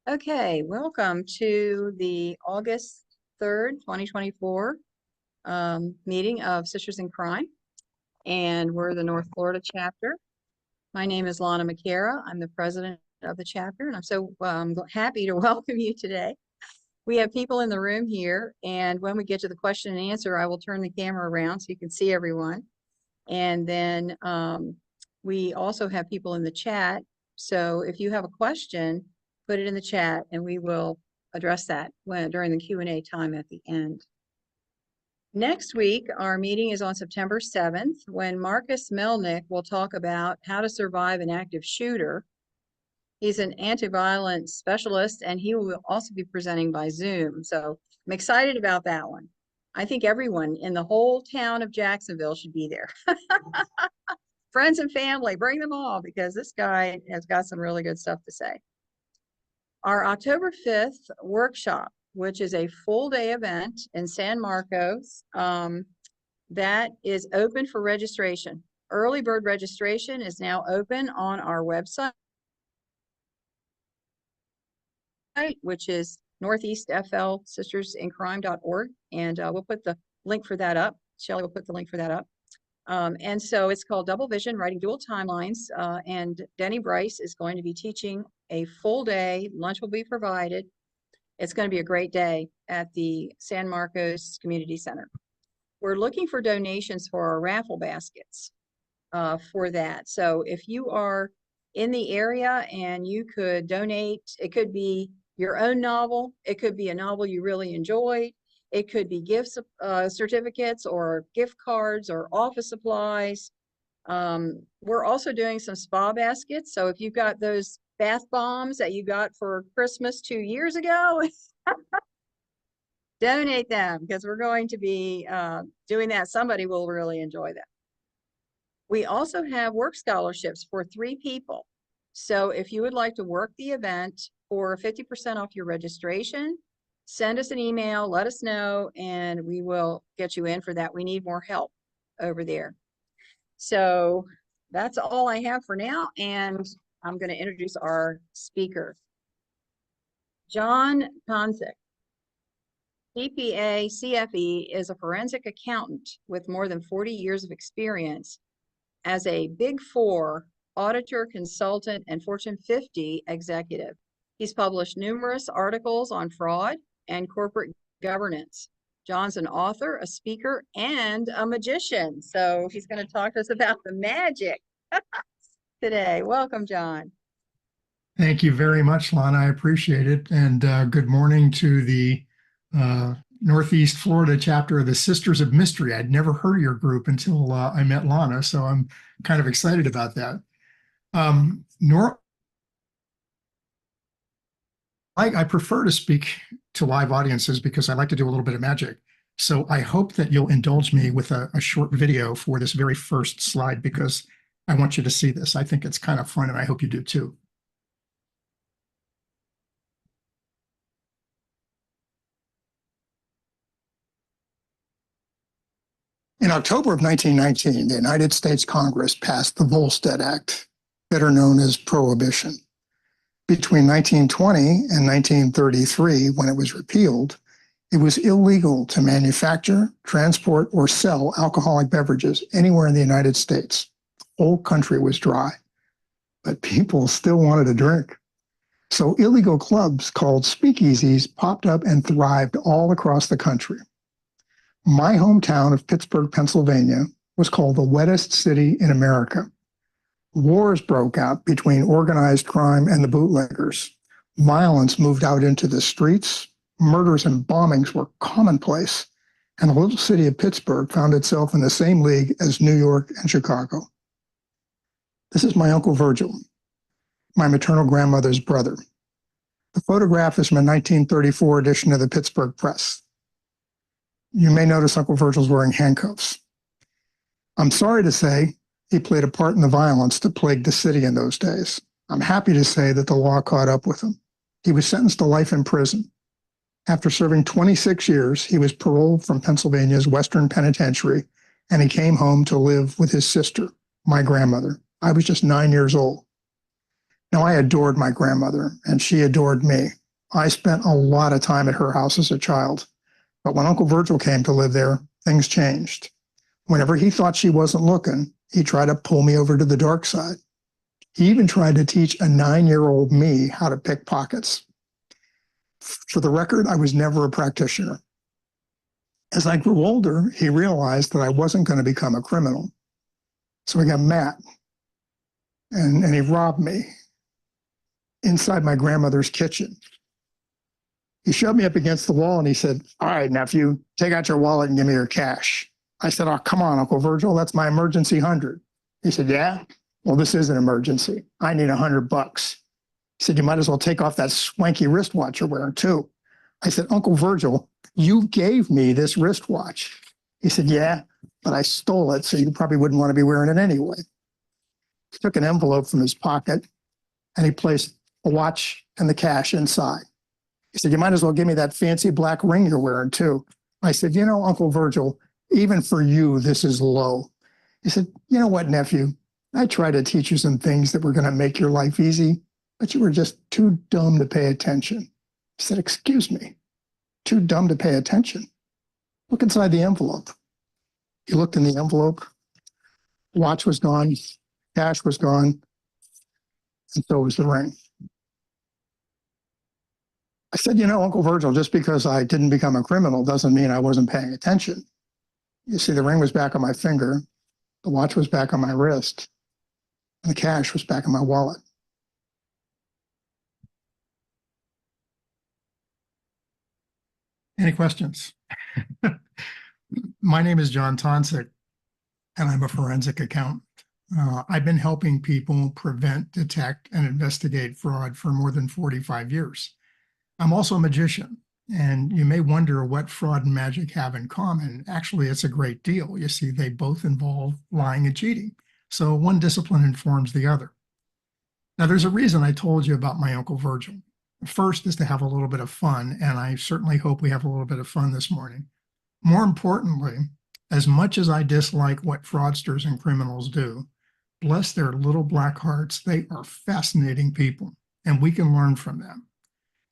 Okay, welcome to the August 3rd, 2024 meeting of Sisters in Crime, and we're the North Florida chapter. My name is Lana McCara. I'm the president of the chapter, and I'm so happy to welcome you today. We have people in the room here, and when we get to the question and answer, I will turn the camera around so you can see everyone. And then we also have people in the chat, so if you have a question, put it in the chat and we will address that during the Q&A time at the end. Next week, our meeting is on September 7th, when Marcus Melnick will talk about how to survive an active shooter. He's an anti-violence specialist, and he will also be presenting by Zoom. So I'm excited about that one. I think everyone in the whole town of Jacksonville should be there. Friends and family, bring them all, because this guy has got some really good stuff to say. Our October 5th workshop, which is a full day event in San Marcos, that is open for registration. Early bird registration is now open on our website, which is northeastflsistersInCrime.org, and we'll put the link for that up. Shelley will put the link for that up. And so it's called Double Vision, Writing Dual Timelines, and Denny Bryce is going to be teaching a full day. Lunch will be provided. It's going to be a great day at the San Marcos Community Center. We're looking for donations for our raffle baskets for that. So if you are in the area and you could donate, it could be your own novel, it could be a novel you really enjoyed, it could be gift certificates or gift cards or office supplies. We're also doing some spa baskets. So if you've got those bath bombs that you got for Christmas 2 years ago, donate them, because we're going to be doing that. Somebody will really enjoy that. We also have work scholarships for 3 people. So if you would like to work the event for 50% off your registration, send us an email, let us know, and we will get you in for that. We need more help over there. So that's all I have for now, and I'm going to introduce our speaker. John Tonsick, CPA CFE, is a forensic accountant with more than 40 years of experience as a Big Four auditor, consultant, and Fortune 50 executive. He's published numerous articles on fraud and corporate governance. John's an author, a speaker, and a magician. So he's going to talk to us about the magic today. Welcome, John. Thank you very much, Lana. I appreciate it. And good morning to the Northeast Florida chapter of the Sisters of Mystery. I'd never heard of your group until I met Lana, so I'm kind of excited about that. I prefer to speak to live audiences because I like to do a little bit of magic. So I hope that you'll indulge me with a short video for this very first slide, because I want you to see this. I think it's kind of fun, and I hope you do too. In October of 1919, the United States Congress passed the Volstead Act, better known as Prohibition. Between 1920 and 1933, when it was repealed, it was illegal to manufacture, transport, or sell alcoholic beverages anywhere in the United States. The whole country was dry, but people still wanted to drink. So illegal clubs called speakeasies popped up and thrived all across the country. My hometown of Pittsburgh, Pennsylvania, was called the wettest city in America. Wars broke out between organized crime and the bootleggers. Violence moved out into the streets. Murders and bombings were commonplace. And the little city of Pittsburgh found itself in the same league as New York and Chicago. This is my Uncle Virgil, my maternal grandmother's brother. The photograph is from a 1934 edition of the Pittsburgh Press. You may notice Uncle Virgil's wearing handcuffs. I'm sorry to say he played a part in the violence that plagued the city in those days. I'm happy to say that the law caught up with him. He was sentenced to life in prison. After serving 26 years, he was paroled from Pennsylvania's Western Penitentiary, and he came home to live with his sister, my grandmother. I was just 9 years old. Now, I adored my grandmother, and she adored me. I spent a lot of time at her house as a child. But when Uncle Virgil came to live there, things changed. Whenever he thought she wasn't looking, he tried to pull me over to the dark side. He even tried to teach a 9-year-old me how to pick pockets. For the record, I was never a practitioner. As I grew older, he realized that I wasn't going to become a criminal. So he got mad, and he robbed me inside my grandmother's kitchen. He shoved me up against the wall and he said, "All right, nephew, take out your wallet and give me your cash." I said, "Oh, come on, Uncle Virgil, that's my emergency 100. He said, "Yeah? Well, this is an emergency. I need $100. He said, "You might as well take off that swanky wristwatch you're wearing too." I said, "Uncle Virgil, you gave me this wristwatch." He said, "Yeah, but I stole it, so you probably wouldn't want to be wearing it anyway." He took an envelope from his pocket and he placed a watch and the cash inside. He said, "You might as well give me that fancy black ring you're wearing too." I said, "You know, Uncle Virgil, even for you, this is low." He said, "You know what, nephew? I tried to teach you some things that were going to make your life easy, but you were just too dumb to pay attention." He said, "Excuse me, too dumb to pay attention? Look inside the envelope." He looked in the envelope. Watch was gone. Cash was gone. And so was the ring. I said, "You know, Uncle Virgil, just because I didn't become a criminal doesn't mean I wasn't paying attention. You see, the ring was back on my finger. The watch was back on my wrist. And the cash was back in my wallet." Any questions? My name is John Tonsick, and I'm a forensic accountant. I've been helping people prevent, detect, and investigate fraud for more than 45 years. I'm also a magician, and you may wonder what fraud and magic have in common. Actually, it's a great deal. You see, they both involve lying and cheating. So one discipline informs the other. Now, there's a reason I told you about my Uncle Virgil. First is to have a little bit of fun, and I certainly hope we have a little bit of fun this morning. More importantly, as much as I dislike what fraudsters and criminals do, bless their little black hearts, they are fascinating people, and we can learn from them.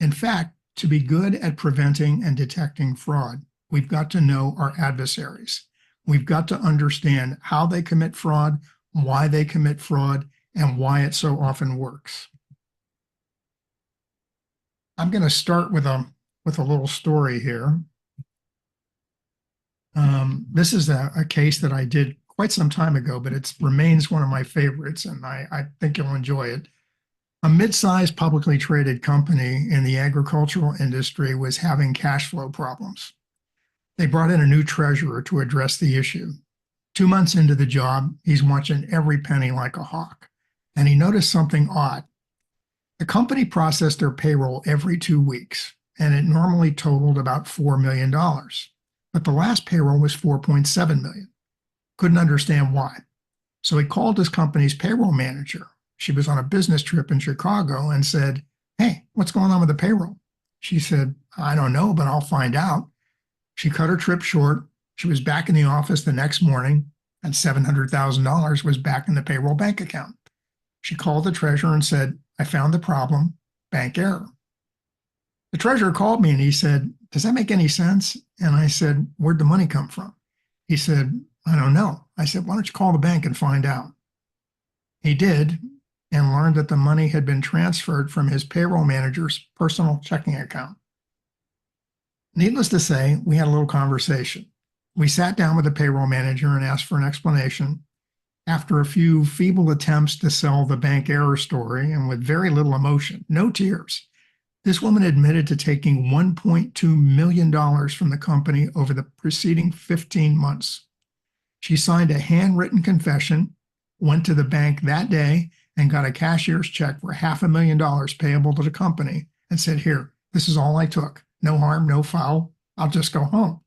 In fact, to be good at preventing and detecting fraud, we've got to know our adversaries. We've got to understand how they commit fraud, why they commit fraud, and why it so often works. I'm going to start with a little story here. This is a case that I did quite some time ago, but it remains one of my favorites, and I think you'll enjoy it. A mid-sized publicly traded company in the agricultural industry was having cash flow problems. They brought in a new treasurer to address the issue. 2 months into the job, he's watching every penny like a hawk, and he noticed something odd. The company processed their payroll every 2 weeks, and it normally totaled about $4 million. But the last payroll was $4.7 million. Couldn't understand why. So he called his company's payroll manager. She was on a business trip in Chicago and said, "Hey, what's going on with the payroll?" She said, "I don't know, but I'll find out." She cut her trip short. She was back in the office the next morning, and $700,000 was back in the payroll bank account. She called the treasurer and said, "I found the problem, bank error." The treasurer called me and he said, "Does that make any sense?" And I said, "Where'd the money come from?" He said, "I don't know." I said, "Why don't you call the bank and find out?" He did, and learned that the money had been transferred from his payroll manager's personal checking account. Needless to say, we had a little conversation. We sat down with the payroll manager and asked for an explanation. After a few feeble attempts to sell the bank error story, and with very little emotion, no tears, this woman admitted to taking $1.2 million from the company over the preceding 15 months. She signed a handwritten confession, went to the bank that day, and got a cashier's check for $500,000 payable to the company and said, "Here, this is all I took. No harm, no foul. I'll just go home."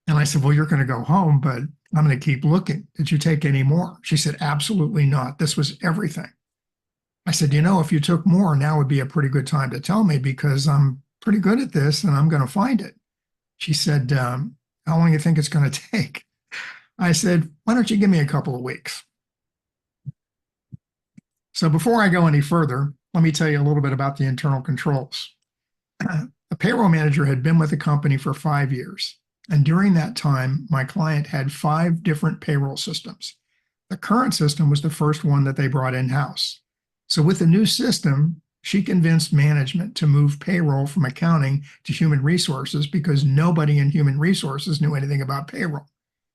And I said, "Well, you're going to go home, but I'm going to keep looking. Did you take any more?" She said, "Absolutely not. This was everything." I said, "You know, if you took more, now would be a pretty good time to tell me because I'm pretty good at this and I'm going to find it." She said, "How long do you think it's going to take?" I said, "Why don't you give me a couple of weeks?" So before I go any further, let me tell you a little bit about the internal controls. The payroll manager had been with the company for 5 years. And during that time, my client had 5 different payroll systems. The current system was the first one that they brought in-house. So with the new system, she convinced management to move payroll from accounting to human resources because nobody in human resources knew anything about payroll.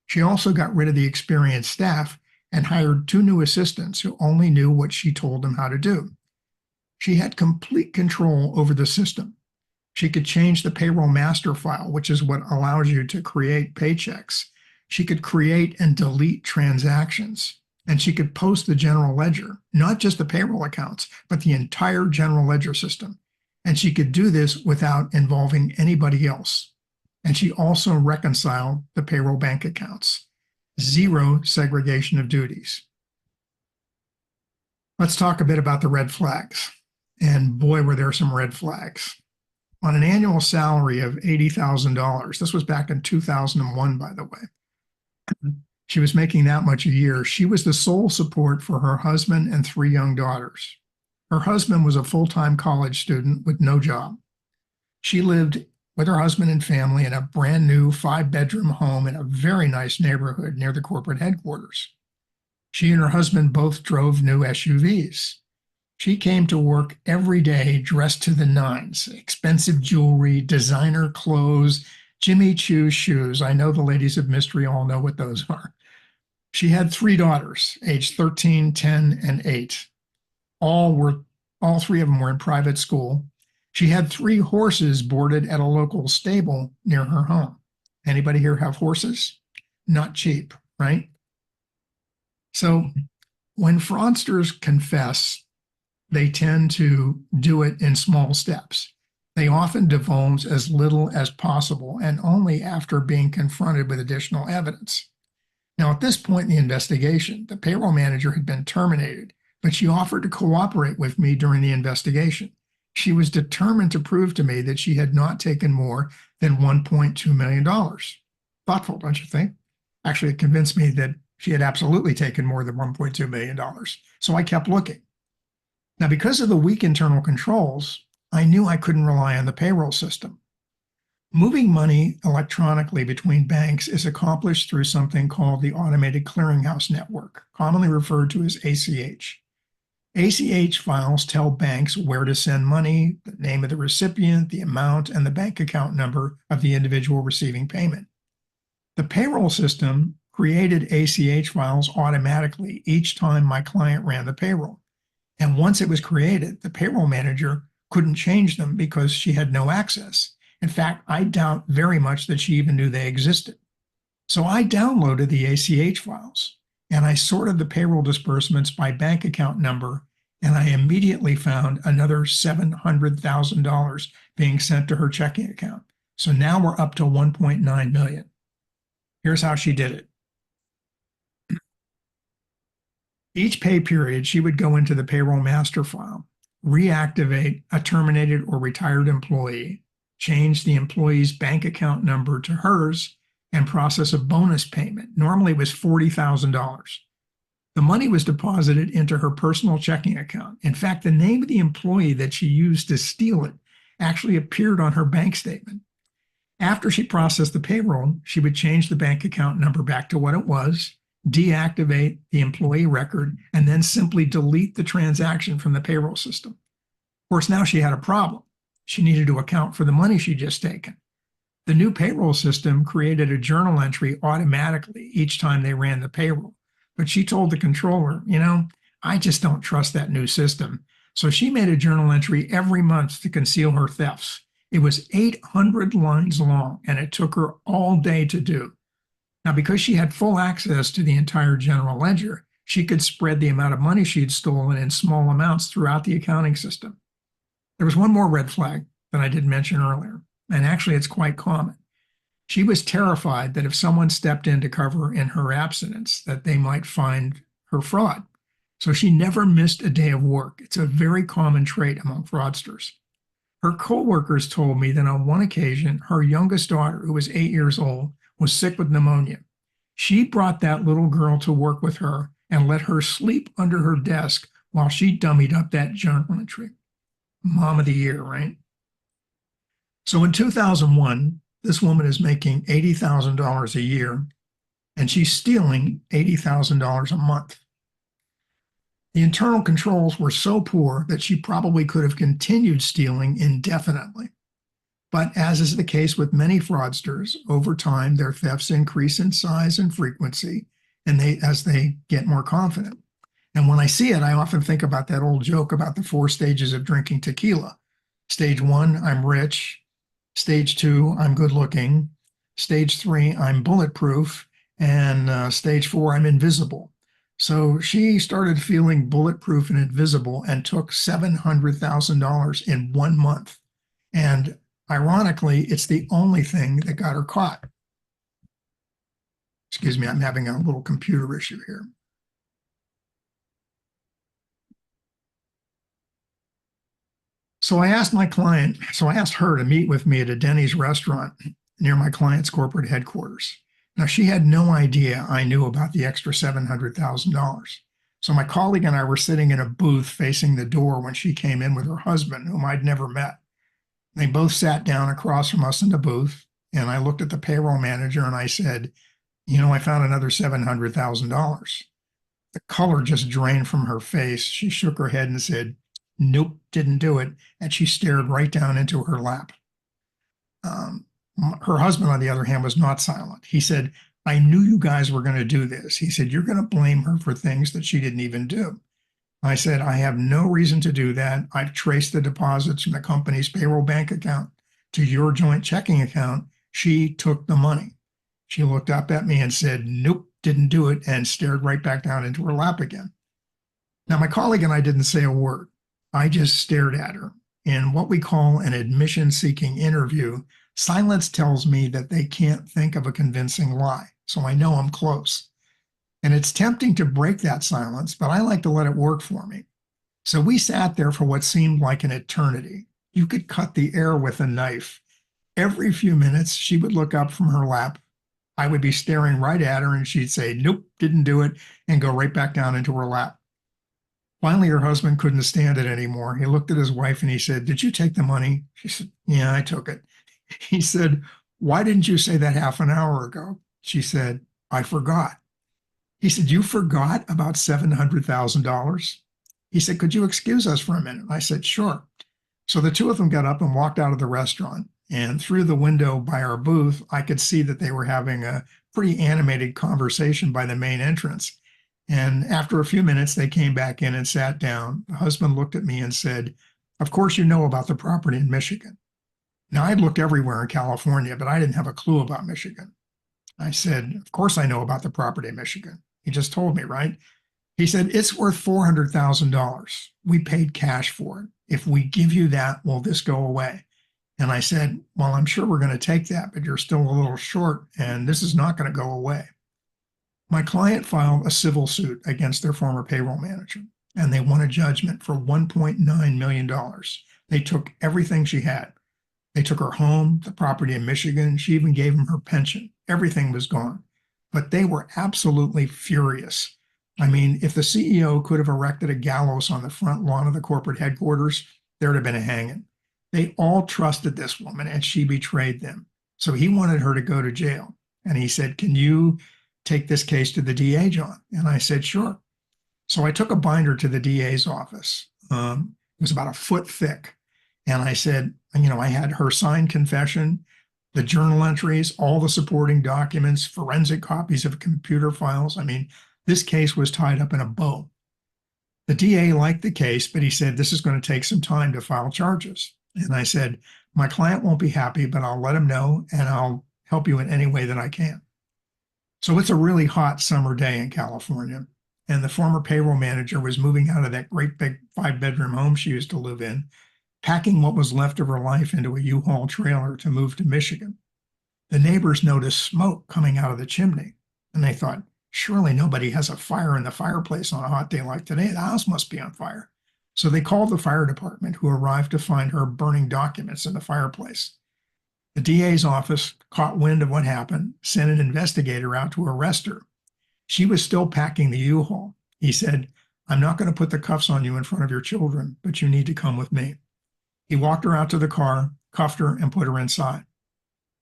She also got rid of the experienced staff and hired 2 new assistants who only knew what she told them how to do. She had complete control over the system. She could change the payroll master file, which is what allows you to create paychecks. She could create and delete transactions, and she could post the general ledger, not just the payroll accounts, but the entire general ledger system. And she could do this without involving anybody else. And she also reconciled the payroll bank accounts. 0 segregation of duties. Let's talk a bit about the red flags. And boy, were there some red flags. On an annual salary of $80,000, this was back in 2001, by the way, she was making that much a year. She was the sole support for her husband and 3 young daughters. Her husband was a full-time college student with no job. She lived with her husband and family in a brand new 5-bedroom home in a very nice neighborhood near the corporate headquarters. She and her husband both drove new SUVs. She came to work every day dressed to the nines, expensive jewelry, designer clothes, Jimmy Choo shoes. I know the ladies of mystery all know what those are. She had 3 daughters, aged 13, 10, and 8. All 3 of them were in private school. She had 3 horses boarded at a local stable near her home. Anybody here have horses? Not cheap, right? So when fraudsters confess, they tend to do it in small steps. They often divulge as little as possible and only after being confronted with additional evidence. Now, at this point in the investigation, the payroll manager had been terminated, but she offered to cooperate with me during the investigation. She was determined to prove to me that she had not taken more than $1.2 million. Thoughtful, don't you think? Actually, it convinced me that she had absolutely taken more than $1.2 million. So I kept looking. Now, because of the weak internal controls, I knew I couldn't rely on the payroll system. Moving money electronically between banks is accomplished through something called the Automated Clearinghouse Network, commonly referred to as ACH. ACH files tell banks where to send money, the name of the recipient, the amount, and the bank account number of the individual receiving payment. The payroll system created ACH files automatically each time my client ran the payroll. And once it was created, the payroll manager couldn't change them because she had no access. In fact, I doubt very much that she even knew they existed. So I downloaded the ACH files and I sorted the payroll disbursements by bank account number, and I immediately found another $700,000 being sent to her checking account. So now we're up to $1.9 million. Here's how she did it. Each pay period, she would go into the payroll master file, reactivate a terminated or retired employee, change the employee's bank account number to hers, and process a bonus payment. Normally it was $40,000. The money was deposited into her personal checking account. In fact, the name of the employee that she used to steal it actually appeared on her bank statement. After she processed the payroll, she would change the bank account number back to what it was, deactivate the employee record, and then simply delete the transaction from the payroll system. Of course, now she had a problem. She needed to account for the money she'd just taken. The new payroll system created a journal entry automatically each time they ran the payroll. But she told the controller, I just don't trust that new system. So she made a journal entry every month to conceal her thefts. It was 800 lines long, and it took her all day to do. Now, because she had full access to the entire general ledger, she could spread the amount of money she'd stolen in small amounts throughout the accounting system. There was one more red flag that I did mention earlier, and actually it's quite common. She was terrified that if someone stepped in to cover in her absence, that they might find her fraud. So she never missed a day of work. It's a very common trait among fraudsters. Her coworkers told me that on one occasion, her youngest daughter, who was 8 years old, was sick with pneumonia. She brought that little girl to work with her and let her sleep under her desk while she dummied up that journal entry. Mom of the year, right? So in 2001, this woman is making $80,000 a year, and she's stealing $80,000 a month. The internal controls were so poor that she probably could have continued stealing indefinitely. But as is the case with many fraudsters, over time, their thefts increase in size and frequency, and as they get more confident. And when I see it, I often think about that old joke about the 4 stages of drinking tequila. Stage 1, I'm rich. Stage 2, I'm good looking. Stage 3, I'm bulletproof. And stage 4, I'm invisible. So she started feeling bulletproof and invisible and took $700,000 in 1 month. And ironically, it's the only thing that got her caught. Excuse me, I'm having a little computer issue here. So I asked her to meet with me at a Denny's restaurant near my client's corporate headquarters. Now, she had no idea I knew about the extra $700,000. So my colleague and I were sitting in a booth facing the door when she came in with her husband, whom I'd never met. They both sat down across from us in the booth, and I looked at the payroll manager and I said, I found another $700,000. The color just drained from her face. She shook her head and said, nope, didn't do it. And she stared right down into her lap. Her husband, on the other hand, was not silent. He said, I knew you guys were going to do this. He said, you're going to blame her for things that she didn't even do. I said, I have no reason to do that. I've traced the deposits from the company's payroll bank account to your joint checking account. She took the money. She looked up at me and said, nope, didn't do it, and stared right back down into her lap again. Now, my colleague and I didn't say a word. I just stared at her. In what we call an admission-seeking interview, silence tells me that they can't think of a convincing lie, so I know I'm close. And it's tempting to break that silence, but I like to let it work for me. So we sat there for what seemed like an eternity. You could cut the air with a knife. Every few minutes, she would look up from her lap. I would be staring right at her, and she'd say, nope, didn't do it, and go right back down into her lap. Finally, her husband couldn't stand it anymore. He looked at his wife and he said, did you take the money? She said, yeah, I took it. He said, why didn't you say that half an hour ago? She said, I forgot. He said, you forgot about $700,000? He said, could you excuse us for a minute? I said, sure. So the two of them got up and walked out of the restaurant. And through the window by our booth, I could see that they were having a pretty animated conversation by the main entrance. And after a few minutes, they came back in and sat down. The husband looked at me and said, of course, you know about the property in Michigan. Now, I'd looked everywhere in California, but I didn't have a clue about Michigan. I said, of course, I know about the property in Michigan. He just told me, right? He said, it's worth $400,000. We paid cash for it. If we give you that, will this go away? And I said, well, I'm sure we're going to take that, but you're still a little short, and this is not going to go away. My client filed a civil suit against their former payroll manager, and they won a judgment for $1.9 million. They took everything she had. They took her home, the property in Michigan. She even gave them her pension. Everything was gone. But they were absolutely furious. I mean, if the CEO could have erected a gallows on the front lawn of the corporate headquarters, there'd have been a hanging. They all trusted this woman, and she betrayed them. So he wanted her to go to jail. And he said, can you take this case to the DA, John? And I said, sure. So I took a binder to the DA's office. It was about a foot thick. And I said, I had her signed confession, the journal entries, all the supporting documents, forensic copies of computer files. I mean, this case was tied up in a bow. The DA liked the case, but he said, this is going to take some time to file charges. And I said, my client won't be happy, but I'll let him know, and I'll help you in any way that I can. So it's a really hot summer day in California, and the former payroll manager was moving out of that great big 5-bedroom home she used to live in, packing what was left of her life into a U-Haul trailer to move to Michigan. The neighbors noticed smoke coming out of the chimney, and they thought, surely nobody has a fire in the fireplace on a hot day like today. The house must be on fire. So they called the fire department, who arrived to find her burning documents in the fireplace. The DA's office caught wind of what happened, sent an investigator out to arrest her. She was still packing the U-Haul. He said, I'm not going to put the cuffs on you in front of your children, but you need to come with me. He walked her out to the car, cuffed her, and put her inside.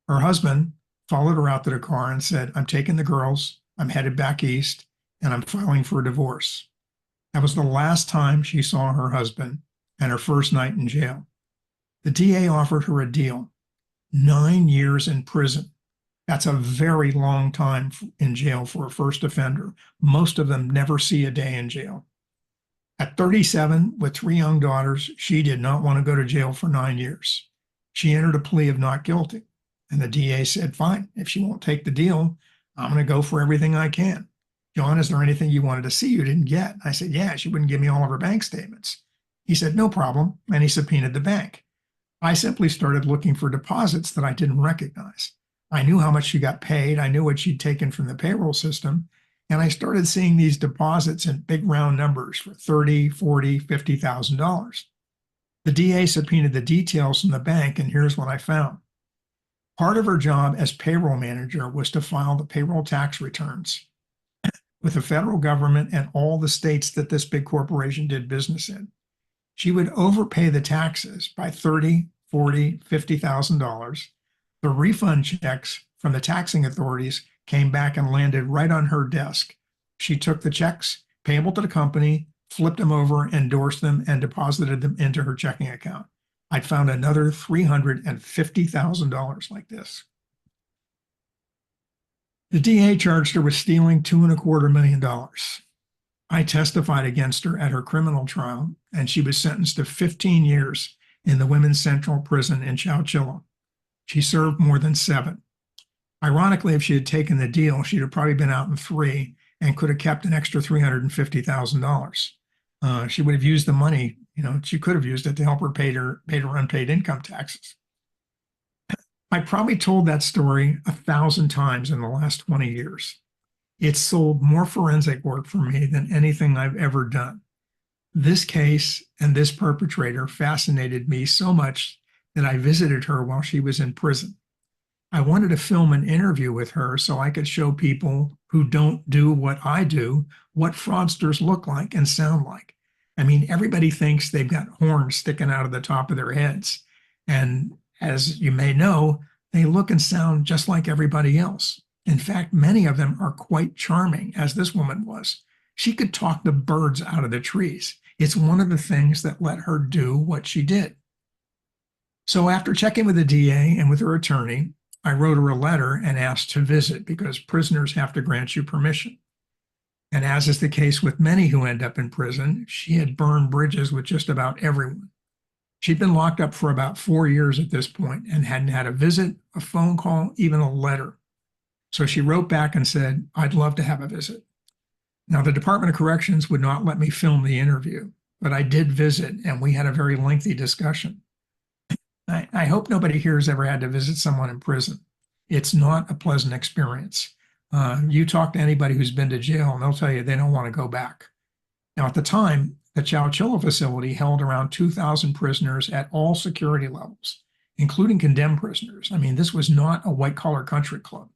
Her husband followed her out to the car and said, I'm taking the girls, I'm headed back east, and I'm filing for a divorce. That was the last time she saw her husband and her first night in jail. The DA offered her a deal, 9 years in prison. That's a very long time in jail for a first offender. Most of them never see a day in jail. At 37, with 3 young daughters, she did not want to go to jail for 9 years. She entered a plea of not guilty. And the DA said, fine, if she won't take the deal, I'm going to go for everything I can. John, is there anything you wanted to see you didn't get? I said, yeah, she wouldn't give me all of her bank statements. He said, no problem. And he subpoenaed the bank. I simply started looking for deposits that I didn't recognize. I knew how much she got paid. I knew what she'd taken from the payroll system. And I started seeing these deposits in big round numbers for $30,000, $40,000, $50,000. The DA subpoenaed the details from the bank, and here's what I found. Part of her job as payroll manager was to file the payroll tax returns with the federal government and all the states that this big corporation did business in. She would overpay the taxes by $30,000, $40,000, $50,000. The refund checks from the taxing authorities came back and landed right on her desk. She took the checks payable to the company, flipped them over, endorsed them, and deposited them into her checking account. I'd found another $350,000 like this. The DA charged her with stealing $2.25 million. I testified against her at her criminal trial, and she was sentenced to 15 years in the Women's Central Prison in Chowchilla. She served more than 7. Ironically, if she had taken the deal, she'd have probably been out in 3 and could have kept an extra $350,000. She would have used the money, she could have used it to help her pay her unpaid income taxes. I probably told that story 1,000 times in the last 20 years. It's sold more forensic work for me than anything I've ever done. This case and this perpetrator fascinated me so much that I visited her while she was in prison. I wanted to film an interview with her so I could show people who don't do what I do what fraudsters look like and sound like. I mean, everybody thinks they've got horns sticking out of the top of their heads. And as you may know, they look and sound just like everybody else. In fact, many of them are quite charming, as this woman was. She could talk the birds out of the trees. It's one of the things that let her do what she did. So after checking with the DA and with her attorney, I wrote her a letter and asked to visit because prisoners have to grant you permission. And as is the case with many who end up in prison, she had burned bridges with just about everyone. She'd been locked up for about 4 years at this point and hadn't had a visit, a phone call, even a letter. So she wrote back and said, I'd love to have a visit. Now, the Department of Corrections would not let me film the interview, but I did visit and we had a very lengthy discussion. I hope nobody here has ever had to visit someone in prison. It's not a pleasant experience. You talk to anybody who's been to jail and they'll tell you they don't want to go back. Now, at the time, the Chowchilla facility held around 2,000 prisoners at all security levels, including condemned prisoners. I mean, this was not a white-collar country club.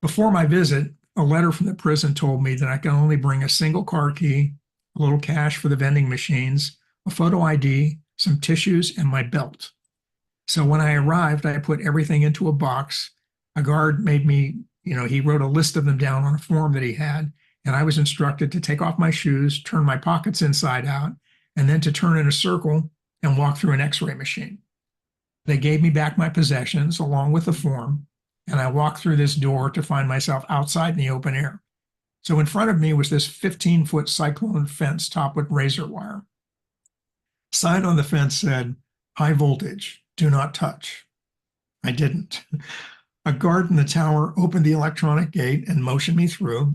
Before my visit, a letter from the prison told me that I can only bring a single car key, a little cash for the vending machines, a photo ID, some tissues, and my belt. So when I arrived, I put everything into a box. A guard made me, he wrote a list of them down on a form that he had, and I was instructed to take off my shoes, turn my pockets inside out, and then to turn in a circle and walk through an X-ray machine. They gave me back my possessions along with the form, and I walked through this door to find myself outside in the open air. So in front of me was this 15-foot cyclone fence topped with razor wire. Sign on the fence said, high voltage, do not touch. I didn't. A guard in the tower opened the electronic gate and motioned me through,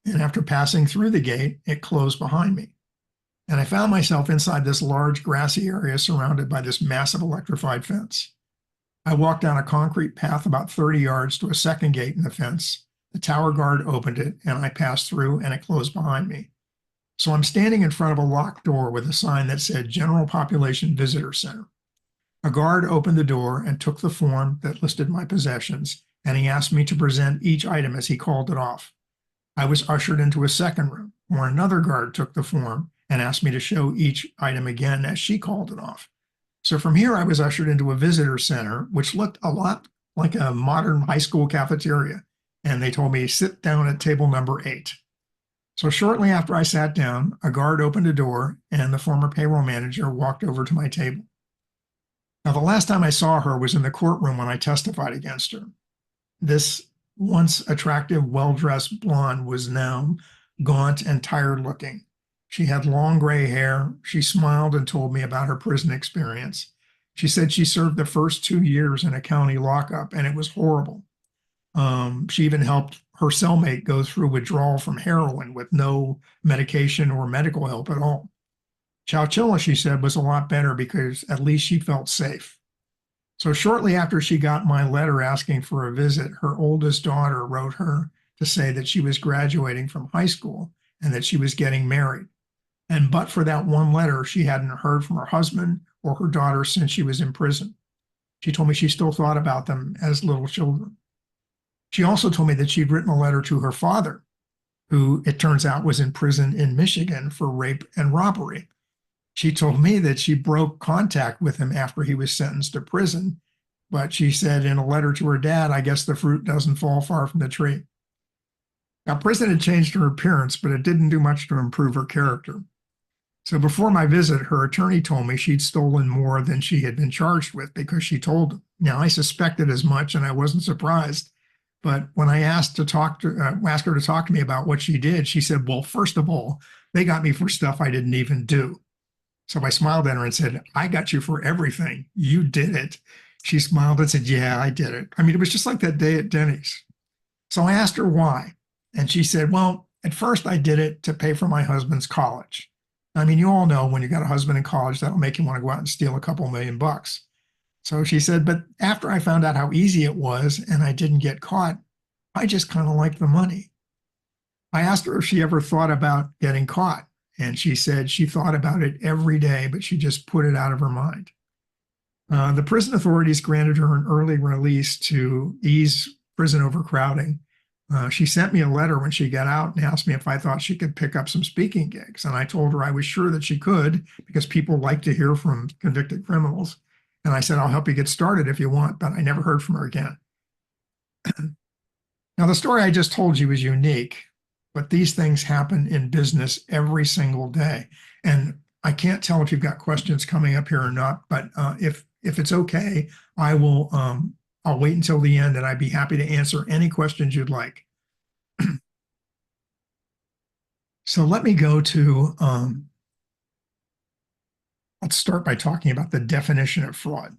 and after passing through the gate, it closed behind me. And I found myself inside this large grassy area surrounded by this massive electrified fence. I walked down a concrete path about 30 yards to a second gate in the fence. The tower guard opened it, and I passed through, and it closed behind me. So I'm standing in front of a locked door with a sign that said General Population Visitor Center. A guard opened the door and took the form that listed my possessions, and he asked me to present each item as he called it off. I was ushered into a second room where another guard took the form and asked me to show each item again as she called it off. So from here, I was ushered into a visitor center, which looked a lot like a modern high school cafeteria. And they told me, sit down at table number 8. So shortly after I sat down, a guard opened a door and the former payroll manager walked over to my table. Now, the last time I saw her was in the courtroom when I testified against her. This once attractive, well-dressed blonde was now gaunt and tired looking. She had long gray hair. She smiled and told me about her prison experience. She said she served the first 2 years in a county lockup and it was horrible. She even helped her cellmate go through withdrawal from heroin with no medication or medical help at all. Chowchilla, she said, was a lot better because at least she felt safe. So shortly after she got my letter asking for a visit, her oldest daughter wrote her to say that she was graduating from high school and that she was getting married. And but for that one letter, she hadn't heard from her husband or her daughter since she was in prison. She told me she still thought about them as little children. She also told me that she'd written a letter to her father, who it turns out was in prison in Michigan for rape and robbery. She told me that she broke contact with him after he was sentenced to prison, but she said in a letter to her dad, I guess the fruit doesn't fall far from the tree. Now, prison had changed her appearance, but it didn't do much to improve her character. So before my visit, her attorney told me she'd stolen more than she had been charged with because she told him. Now, I suspected as much and I wasn't surprised. But when I asked her to talk to me about what she did, she said, well, first of all, they got me for stuff I didn't even do. So I smiled at her and said, I got you for everything. You did it. She smiled and said, yeah, I did it. I mean, it was just like that day at Denny's. So I asked her why. And she said, well, at first I did it to pay for my husband's college. I mean, you all know when you got a husband in college, that'll make you want to go out and steal a couple $1,000,000. So she said, but after I found out how easy it was and I didn't get caught, I just kind of liked the money. I asked her if she ever thought about getting caught. And she said she thought about it every day, but she just put it out of her mind. The prison authorities granted her an early release to ease prison overcrowding. She sent me a letter when she got out and asked me if I thought she could pick up some speaking gigs. And I told her I was sure that she could because people like to hear from convicted criminals. And I said, I'll help you get started if you want, but I never heard from her again. Now, the story I just told you is unique, but these things happen in business every single day. And I can't tell if you've got questions coming up here or not, but if it's okay, I'll wait until the end and I'd be happy to answer any questions you'd like. So let me go to, let's start by talking about the definition of fraud.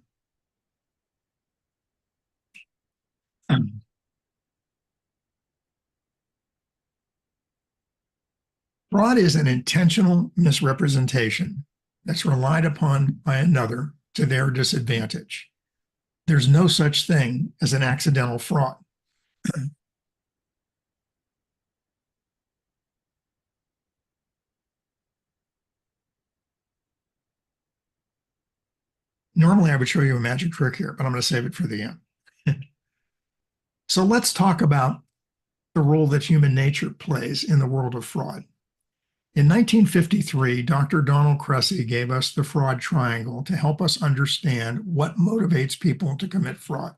Fraud is an intentional misrepresentation that's relied upon by another to their disadvantage. There's no such thing as an accidental fraud. Normally, I would show you a magic trick here, but I'm going to save it for the end. So let's talk about the role that human nature plays in the world of fraud. In 1953, Dr. Donald Cressy gave us the fraud triangle to help us understand what motivates people to commit fraud.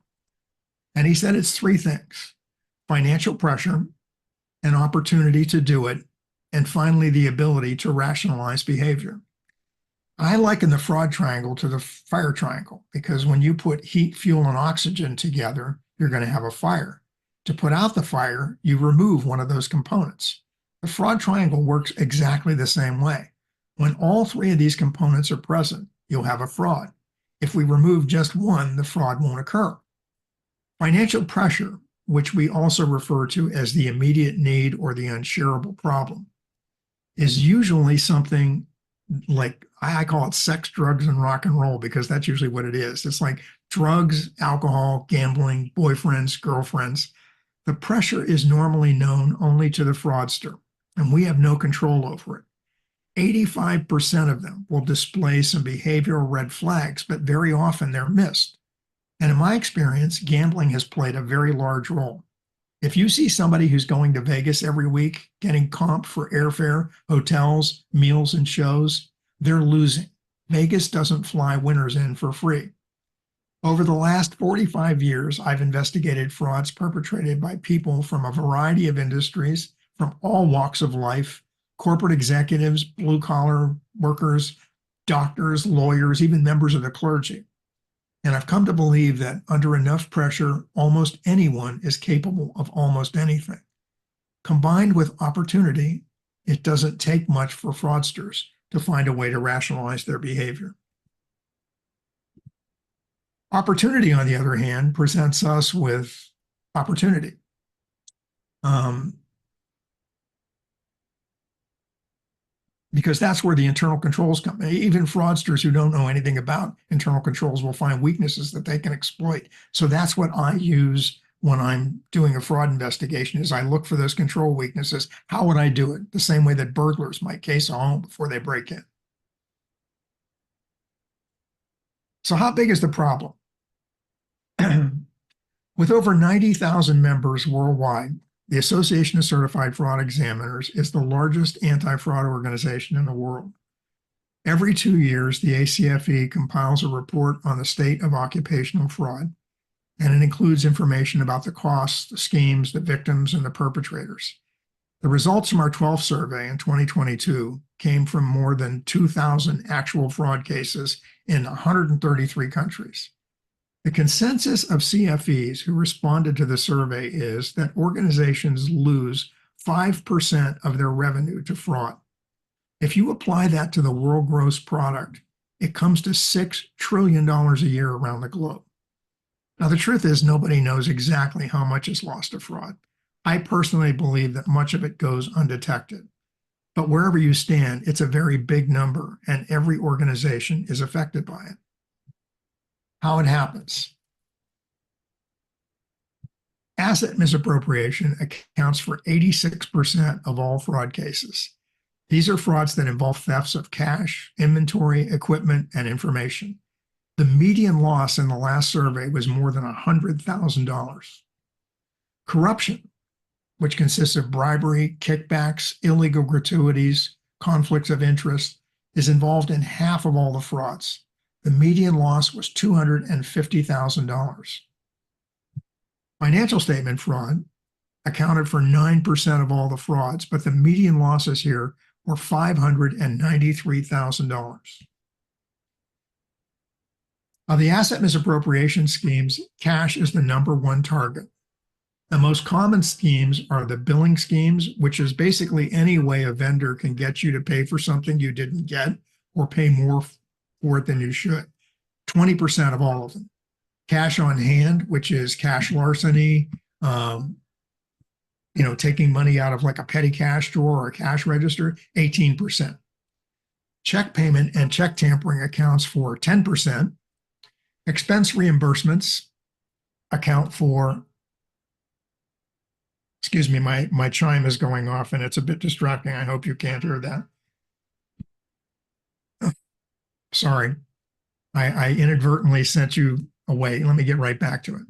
And he said it's 3 things: financial pressure, an opportunity to do it, and finally, the ability to rationalize behavior. I liken the fraud triangle to the fire triangle because when you put heat, fuel, and oxygen together, you're going to have a fire. To put out the fire, you remove one of those components. The fraud triangle works exactly the same way. When all 3 of these components are present, you'll have a fraud. If we remove just one, the fraud won't occur. Financial pressure, which we also refer to as the immediate need or the unshareable problem, is usually something like, I call it sex, drugs, and rock and roll because that's usually what it is. It's like drugs, alcohol, gambling, boyfriends, girlfriends. The pressure is normally known only to the fraudster, and we have no control over it. 85% of them will display some behavioral red flags, but very often they're missed. And in my experience, gambling has played a very large role. If you see somebody who's going to Vegas every week, getting comp for airfare, hotels, meals, and shows, they're losing. Vegas doesn't fly winners in for free. Over the last 45 years, I've investigated frauds perpetrated by people from a variety of industries, from all walks of life, corporate executives, blue-collar workers, doctors, lawyers, even members of the clergy. And I've come to believe that under enough pressure, almost anyone is capable of almost anything. Combined with opportunity, it doesn't take much for fraudsters to find a way to rationalize their behavior. Opportunity, on the other hand, presents us with opportunity. Because that's where the internal controls come. Even fraudsters who don't know anything about internal controls will find weaknesses that they can exploit. So that's what I use when I'm doing a fraud investigation, is I look for those control weaknesses. How would I do it? The same way that burglars might case a home before they break in. So how big is the problem? With over 90,000 members worldwide, the Association of Certified Fraud Examiners is the largest anti-fraud organization in the world. Every 2 years, the ACFE compiles a report on the state of occupational fraud, and it includes information about the costs, the schemes, the victims, and the perpetrators. The results from our 12th survey in 2022 came from more than 2,000 actual fraud cases in 133 countries. The consensus of CFEs who responded to the survey is that organizations lose 5% of their revenue to fraud. If you apply that to the world gross product, it comes to $6 trillion a year around the globe. Now, the truth is nobody knows exactly how much is lost to fraud. I personally believe that much of it goes undetected. But wherever you stand, it's a very big number, and every organization is affected by it. How it happens. Asset misappropriation accounts for 86% of all fraud cases. These are frauds that involve thefts of cash, inventory, equipment, and information. The median loss in the last survey was more than $100,000. Corruption, which consists of bribery, kickbacks, illegal gratuities, conflicts of interest, is involved in half of all the frauds. The median loss was $250,000. Financial statement fraud accounted for 9% of all the frauds, but the median losses here were $593,000. Of the asset misappropriation schemes, cash is the #1 target. The most common schemes are the billing schemes, which is basically any way a vendor can get you to pay for something you didn't get or pay more for it than you should. 20% of all of them. Cash on hand, which is cash larceny, taking money out of like a petty cash drawer or a cash register, 18%. Check payment and check tampering accounts for 10%. Expense reimbursements account for, excuse me, my chime is going off and it's a bit distracting. I hope you can't hear that. Sorry, I inadvertently sent you away. Let me get right back to it.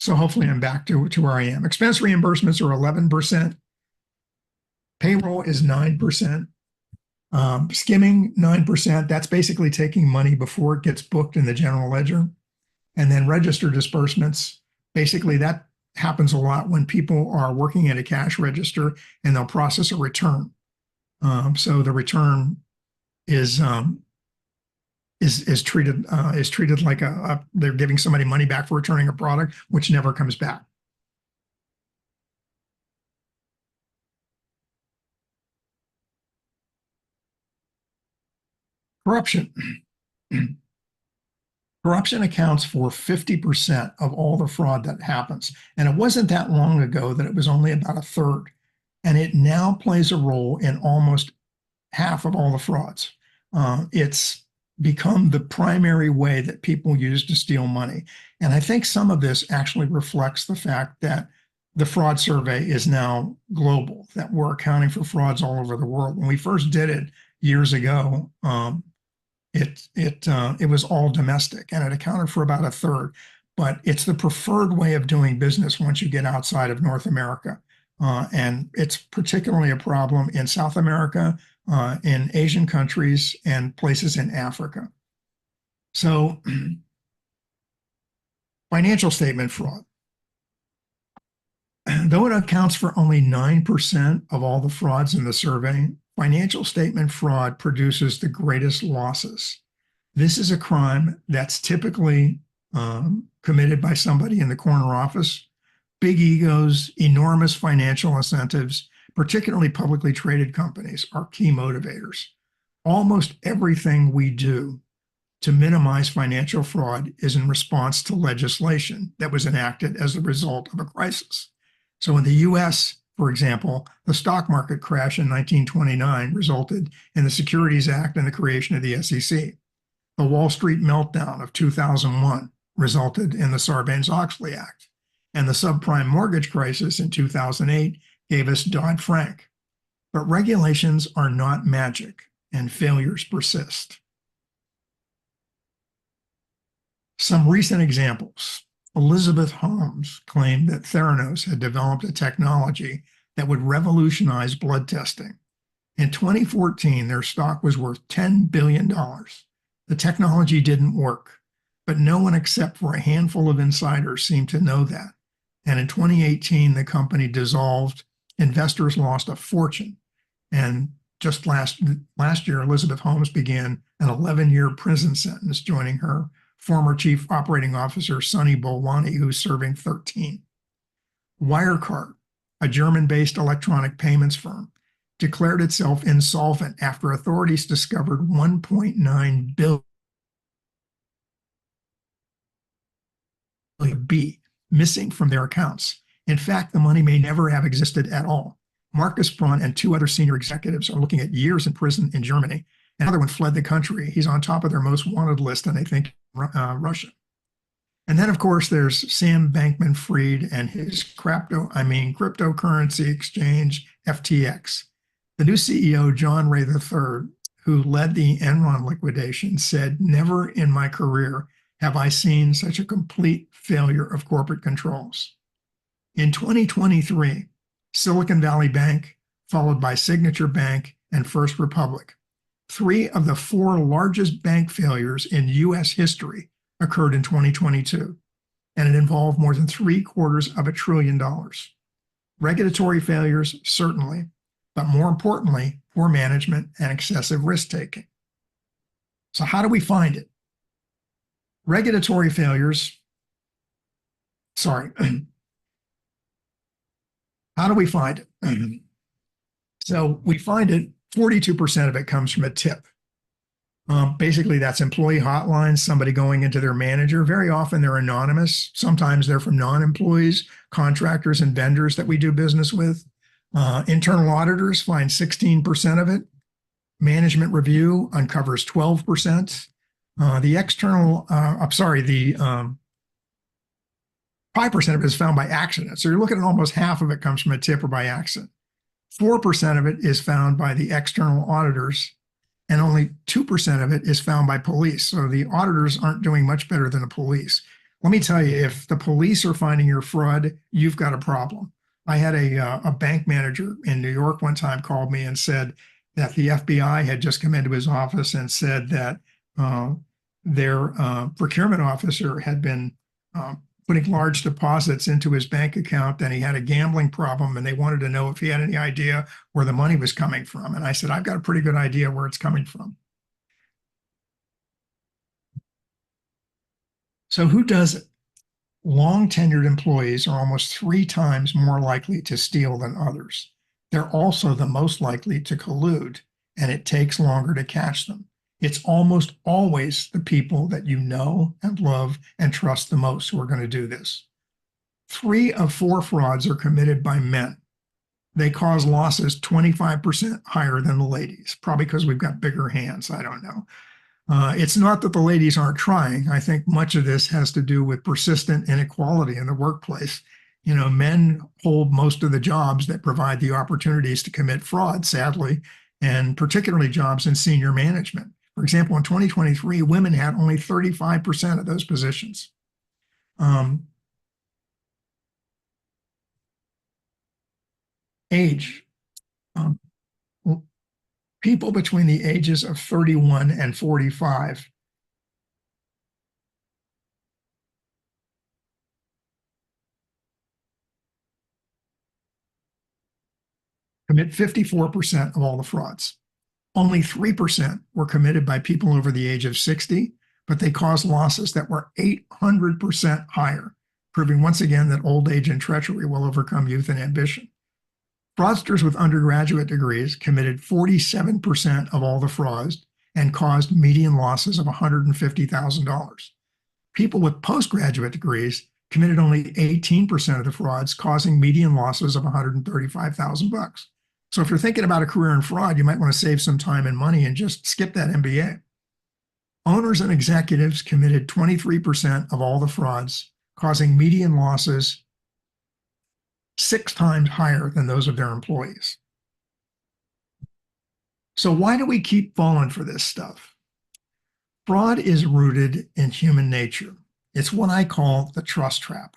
So hopefully I'm back to where I am. Expense reimbursements are 11%. Payroll is 9%. Skimming, 9%. That's basically taking money before it gets booked in the general ledger. And then register disbursements, basically that happens a lot when people are working at a cash register and they'll process a return. So the return is treated like they're giving somebody money back for returning a product which never comes back. Corruption. Corruption accounts for 50% of all the fraud that happens. And it wasn't that long ago that it was only about a third. And it now plays a role in almost half of all the frauds. It's become the primary way that people use to steal money. And I think some of this actually reflects the fact that the fraud survey is now global, that we're accounting for frauds all over the world. When we first did it years ago, it was all domestic, and it accounted for about a third. But it's the preferred way of doing business once you get outside of North America. And it's particularly a problem in South America, in Asian countries, and places in Africa. So financial statement fraud. Though it accounts for only 9% of all the frauds in the survey, financial statement fraud produces the greatest losses. This is a crime that's typically committed by somebody in the corner office. Big egos, enormous financial incentives, particularly publicly traded companies, are key motivators. Almost everything we do to minimize financial fraud is in response to legislation that was enacted as a result of a crisis. So in the US, for example, the stock market crash in 1929 resulted in the Securities Act and the creation of the SEC. The Wall Street meltdown of 2001 resulted in the Sarbanes-Oxley Act. And the subprime mortgage crisis in 2008 gave us Dodd-Frank. But regulations are not magic, and failures persist. Some recent examples. Elizabeth Holmes claimed that Theranos had developed a technology that would revolutionize blood testing. In 2014, their stock was worth $10 billion. The technology didn't work, but no one except for a handful of insiders seemed to know that. And in 2018, the company dissolved. Investors lost a fortune. And just last year, Elizabeth Holmes began an 11-year prison sentence, joining her former chief operating officer, Sonny Bolwani, who's serving 13. Wirecard, a German-based electronic payments firm, declared itself insolvent after authorities discovered $1.9 billion missing from their accounts. In fact, the money may never have existed at all. Marcus Braun and 2 other senior executives are looking at years in prison in Germany. Another one fled the country. He's on top of their most wanted list, and they think Russia. And then, of course, there's Sam Bankman-Fried and his cryptocurrency exchange, FTX. The new CEO, John Ray III, who led the Enron liquidation, said, "Never in my career have I seen such a complete failure of corporate controls." In 2023, Silicon Valley Bank, followed by Signature Bank and First Republic, 3 of the 4 largest bank failures in U.S. history occurred in 2022, and it involved more than $750 billion. Regulatory failures, certainly, but more importantly, poor management and excessive risk-taking. So how do we find it? Regulatory failures, how do we find it? So we find it, 42% of it comes from a tip. Basically, that's employee hotlines, somebody going into their manager. Very often they're anonymous. Sometimes they're from non-employees, contractors, and vendors that we do business with. Internal auditors find 16% of it. Management review uncovers 12%. The 5% of it is found by accident. So you're looking at almost half of it comes from a tip or by accident. 4% of it is found by the external auditors, and only 2% of it is found by police. So the auditors aren't doing much better than the police. Let me tell you, if the police are finding your fraud, you've got a problem. I had a bank manager in New York one time called me and said that the FBI had just come into his office and said that their procurement officer had been putting large deposits into his bank account, and he had a gambling problem, and they wanted to know if he had any idea where the money was coming from. And I said, I've got a pretty good idea where it's coming from. So who does it? Long-tenured employees are almost 3 times more likely to steal than others. They're also the most likely to collude, and it takes longer to catch them. It's almost always the people that you know and love and trust the most who are going to do this. 3 of 4 frauds are committed by men. They cause losses 25% higher than the ladies, probably because we've got bigger hands. I don't know. It's not that the ladies aren't trying. I think much of this has to do with persistent inequality in the workplace. You know, men hold most of the jobs that provide the opportunities to commit fraud, sadly, and particularly jobs in senior management. For example, in 2023, women had only 35% of those positions. Age. People between the ages of 31 and 45 commit 54% of all the frauds. Only 3% were committed by people over the age of 60, but they caused losses that were 800% higher, proving once again that old age and treachery will overcome youth and ambition. Fraudsters with undergraduate degrees committed 47% of all the frauds and caused median losses of $150,000. People with postgraduate degrees committed only 18% of the frauds, causing median losses of $135,000. So if you're thinking about a career in fraud, you might want to save some time and money and just skip that MBA. Owners and executives committed 23% of all the frauds, causing median losses 6 times higher than those of their employees. So why do we keep falling for this stuff? Fraud is rooted in human nature. It's what I call the trust trap.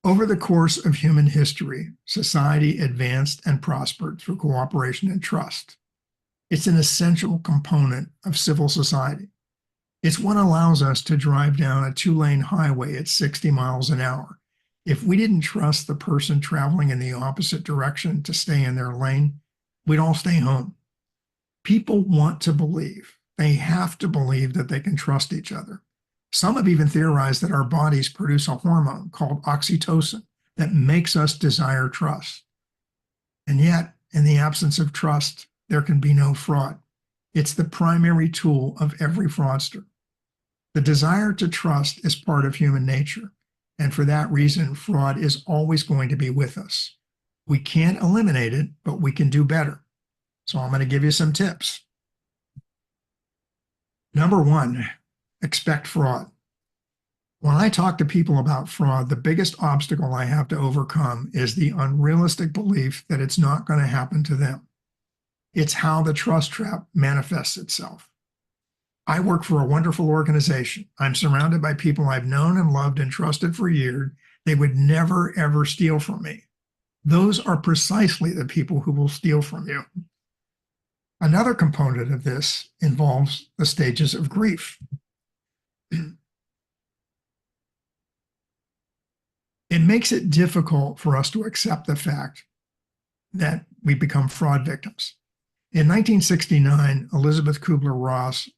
Over the course of human history, society advanced and prospered through cooperation and trust. It's an essential component of civil society. It's what allows us to drive down a 2-lane highway at 60 miles an hour. If we didn't trust the person traveling in the opposite direction to stay in their lane, we'd all stay home. People want to believe, they have to believe that they can trust each other. Some have even theorized that our bodies produce a hormone called oxytocin that makes us desire trust. And yet, in the absence of trust, there can be no fraud. It's the primary tool of every fraudster. The desire to trust is part of human nature, and for that reason, fraud is always going to be with us. We can't eliminate it, but we can do better. So I'm going to give you some tips. Number 1, expect fraud. When I talk to people about fraud, the biggest obstacle I have to overcome is the unrealistic belief that it's not going to happen to them. It's how the trust trap manifests itself. I work for a wonderful organization. I'm surrounded by people I've known and loved and trusted for years. They would never, ever steal from me. Those are precisely the people who will steal from you. Another component of this involves the stages of grief. It makes it difficult for us to accept the fact that we become fraud victims. In 1969, Elizabeth Kubler-Ross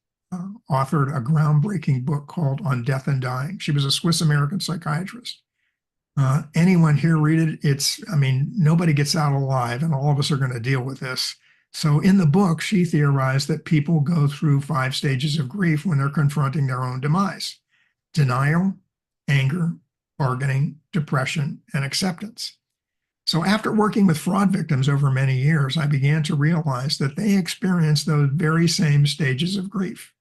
authored a groundbreaking book called On Death and Dying. She was a Swiss-American psychiatrist. Anyone here read it? Nobody gets out alive, and all of us are going to deal with this. So in the book, she theorized that people go through 5 stages of grief when they're confronting their own demise: denial, anger, bargaining, depression, and acceptance. So after working with fraud victims over many years, I began to realize that they experience those very same stages of grief.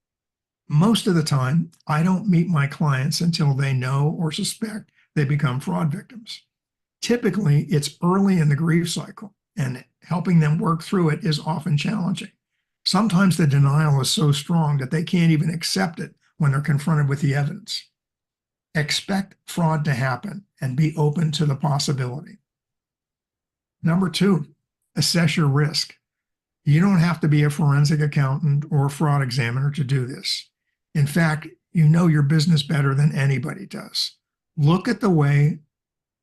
Most of the time, I don't meet my clients until they know or suspect they become fraud victims. Typically, it's early in the grief cycle, and helping them work through it is often challenging. Sometimes the denial is so strong that they can't even accept it when they're confronted with the evidence. Expect fraud to happen and be open to the possibility. Number 2, assess your risk. You don't have to be a forensic accountant or a fraud examiner to do this. In fact, you know your business better than anybody does. Look at it the way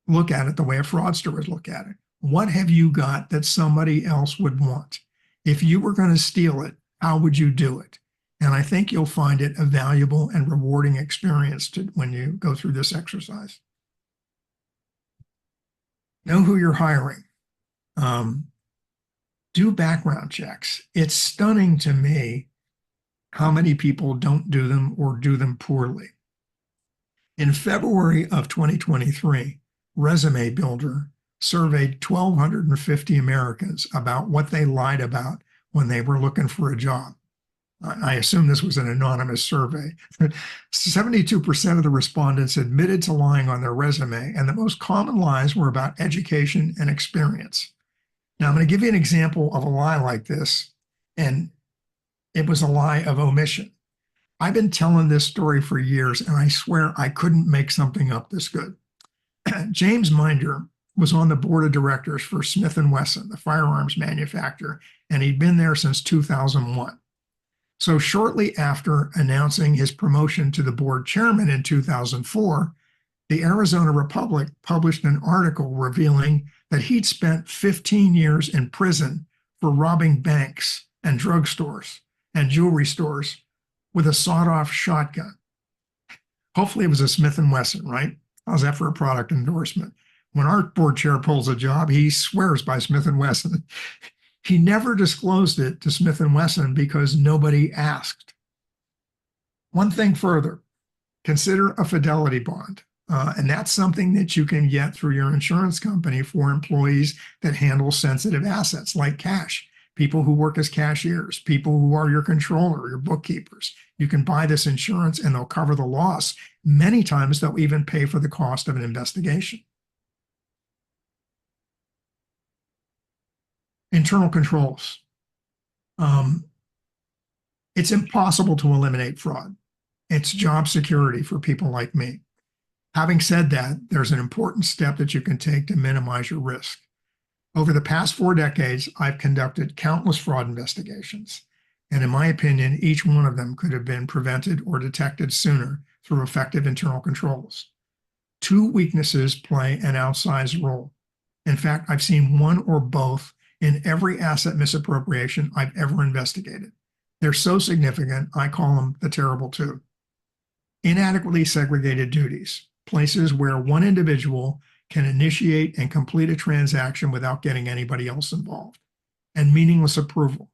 a fraudster would look at it. What have you got that somebody else would want? If you were going to steal it, how would you do it? And I think you'll find it a valuable and rewarding experience when you go through this exercise. Know who you're hiring. Do background checks. It's stunning to me how many people don't do them or do them poorly. In February of 2023, Resume Builder surveyed 1,250 Americans about what they lied about when they were looking for a job. I assume this was an anonymous survey. 72% of the respondents admitted to lying on their resume, and the most common lies were about education and experience. Now, I'm going to give you an example of a lie like this, and it was a lie of omission. I've been telling this story for years, and I swear I couldn't make something up this good. James Minder was on the board of directors for Smith & Wesson, the firearms manufacturer, and he'd been there since 2001. So shortly after announcing his promotion to the board chairman in 2004, the Arizona Republic published an article revealing that he'd spent 15 years in prison for robbing banks and drugstores and jewelry stores with a sawed-off shotgun. Hopefully it was a Smith & Wesson, right? How's that for a product endorsement? When our board chair pulls a job, he swears by Smith & Wesson. He never disclosed it to Smith & Wesson because nobody asked. One thing further, consider a fidelity bond. And that's something that you can get through your insurance company for employees that handle sensitive assets like cash, people who work as cashiers, people who are your controller, your bookkeepers. You can buy this insurance and they'll cover the loss. Many times they'll even pay for the cost of an investigation. Internal controls. It's impossible to eliminate fraud. It's job security for people like me. Having said that, there's an important step that you can take to minimize your risk. Over the past 4 decades, I've conducted countless fraud investigations. And in my opinion, each one of them could have been prevented or detected sooner through effective internal controls. 2 weaknesses play an outsized role. In fact, I've seen one or both in every asset misappropriation I've ever investigated. They're so significant, I call them the terrible two. Inadequately segregated duties, places where one individual can initiate and complete a transaction without getting anybody else involved, and meaningless approval.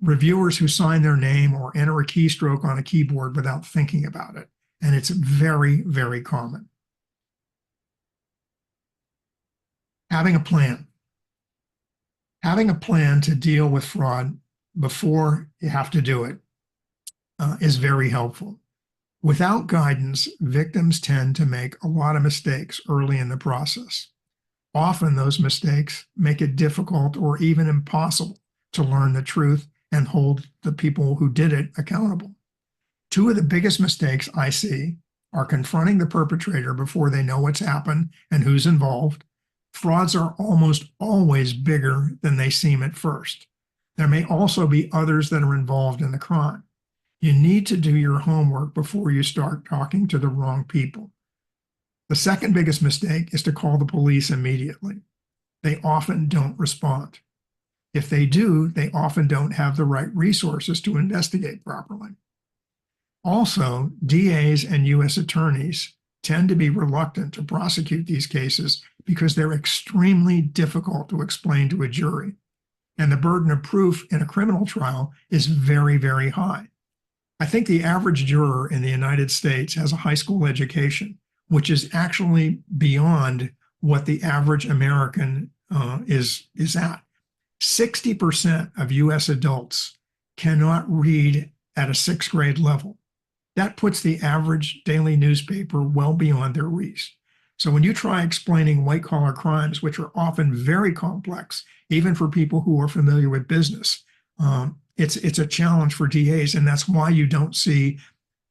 Reviewers who sign their name or enter a keystroke on a keyboard without thinking about it, and it's very, very common. Having a plan. Having a plan to deal with fraud before you have to do it is very helpful. Without guidance, victims tend to make a lot of mistakes early in the process. Often those mistakes make it difficult or even impossible to learn the truth and hold the people who did it accountable. 2 of the biggest mistakes I see are confronting the perpetrator before they know what's happened and who's involved. Frauds are almost always bigger than they seem at first. There may also be others that are involved in the crime. You need to do your homework before you start talking to the wrong people. The second biggest mistake is to call the police immediately. They often don't respond. If they do, they often don't have the right resources to investigate properly. Also, DAs and U.S. attorneys tend to be reluctant to prosecute these cases because they're extremely difficult to explain to a jury. And the burden of proof in a criminal trial is very, very high. I think the average juror in the United States has a high school education, which is actually beyond what the average American is at. 60% of U.S. adults cannot read at a 6th grade level. That puts the average daily newspaper well beyond their reach. So when you try explaining white-collar crimes, which are often very complex, even for people who are familiar with business, it's a challenge for DAs, and that's why you don't see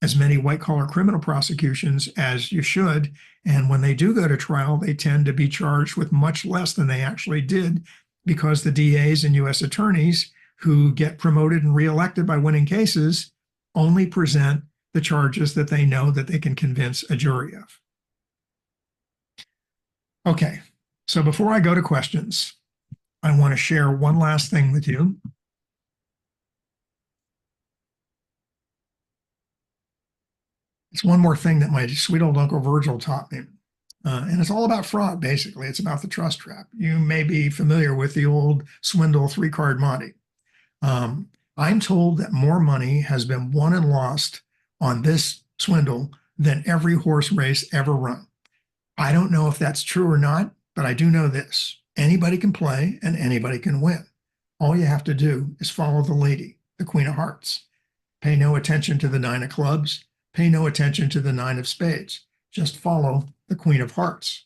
as many white-collar criminal prosecutions as you should. And when they do go to trial, they tend to be charged with much less than they actually did, because the DAs and U.S. attorneys who get promoted and reelected by winning cases only present the charges that they know that they can convince a jury of. Okay, so before I go to questions, I want to share one last thing with you. It's one more thing that my sweet old Uncle Virgil taught me. And it's all about fraud, basically. It's about the trust trap. You may be familiar with the old swindle 3-card Monte. I'm told that more money has been won and lost on this swindle than every horse race ever run. I don't know if that's true or not, but I do know this. Anybody can play and anybody can win. All you have to do is follow the lady, the Queen of Hearts. Pay no attention to the 9 of clubs. Pay no attention to the 9 of spades. Just follow the Queen of Hearts.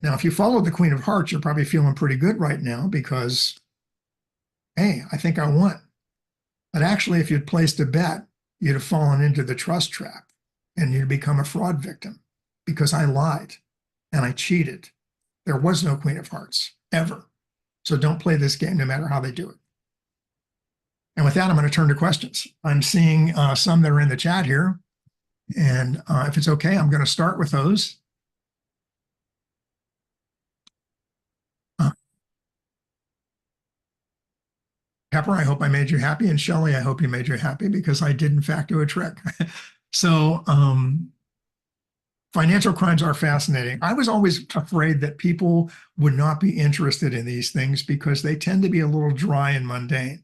Now, if you follow the Queen of Hearts, you're probably feeling pretty good right now because, hey, I think I won. But actually, if you'd placed a bet, you'd have fallen into the trust trap and you'd become a fraud victim because I lied and I cheated. There was no Queen of Hearts ever. So don't play this game no matter how they do it. And with that, I'm going to turn to questions. I'm seeing some that are in the chat here. And if it's okay, I'm going to start with those. Pepper, I hope I made you happy. And Shelley, I hope you made you happy because I did in fact do a trick. So financial crimes are fascinating. I was always afraid that people would not be interested in these things because they tend to be a little dry and mundane.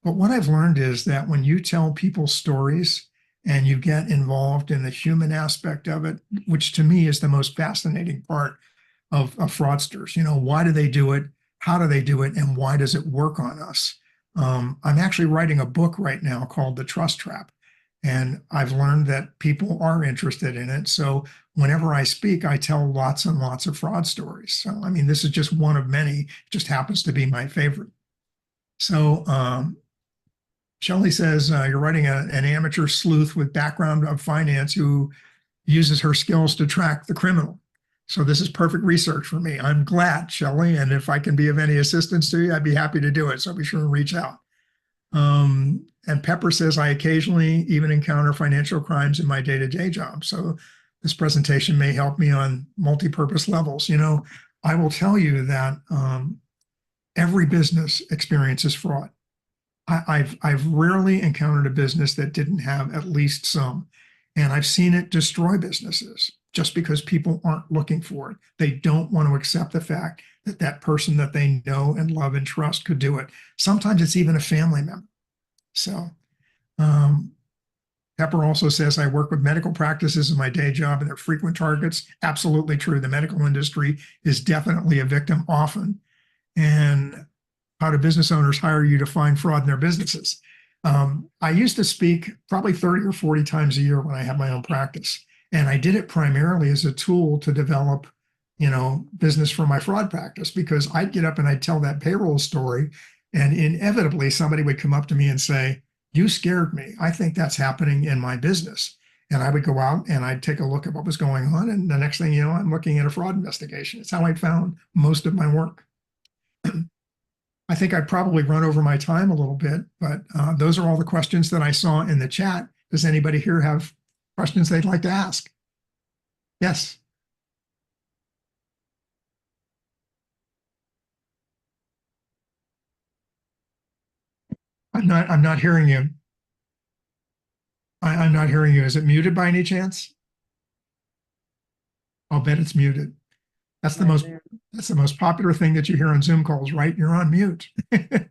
But what I've learned is that when you tell people stories and you get involved in the human aspect of it, which to me is the most fascinating part of fraudsters, you know, why do they do it? How do they do it? And why does it work on us? I'm actually writing a book right now called The Trust Trap. And I've learned that people are interested in it. So whenever I speak, I tell lots and lots of fraud stories. So, I mean, this is just one of many. It just happens to be my favorite. So Shelley says, you're writing an amateur sleuth with background of finance who uses her skills to track the criminal. So this is perfect research for me. I'm glad, Shelley, and if I can be of any assistance to you, I'd be happy to do it. So be sure and reach out. And Pepper says, I occasionally even encounter financial crimes in my day-to-day job. So this presentation may help me on multi-purpose levels. You know, I will tell you that every business experiences fraud. I've rarely encountered a business that didn't have at least some, and I've seen it destroy businesses just because people aren't looking for it. They don't want to accept the fact that that person that they know and love and trust could do it. Sometimes it's even a family member. So Pepper also says, I work with medical practices in my day job and they're frequent targets. Absolutely true. The medical industry is definitely a victim often. And how do business owners hire you to find fraud in their businesses? I used to speak probably 30 or 40 times a year when I had my own practice. And I did it primarily as a tool to develop, you know, business for my fraud practice, because I'd get up and I'd tell that payroll story and inevitably somebody would come up to me and say, you scared me. I think that's happening in my business. And I would go out and I'd take a look at what was going on. And the next thing you know, I'm looking at a fraud investigation. It's how I found most of my work. I think I'd probably run over my time a little bit, but those are all the questions that I saw in the chat. Does anybody here have questions they'd like to ask? Yes. I'm not hearing you. I'm not hearing you. Is it muted by any chance? I'll bet it's muted. That's the most popular thing that you hear on Zoom calls, right? You're on mute. Okay,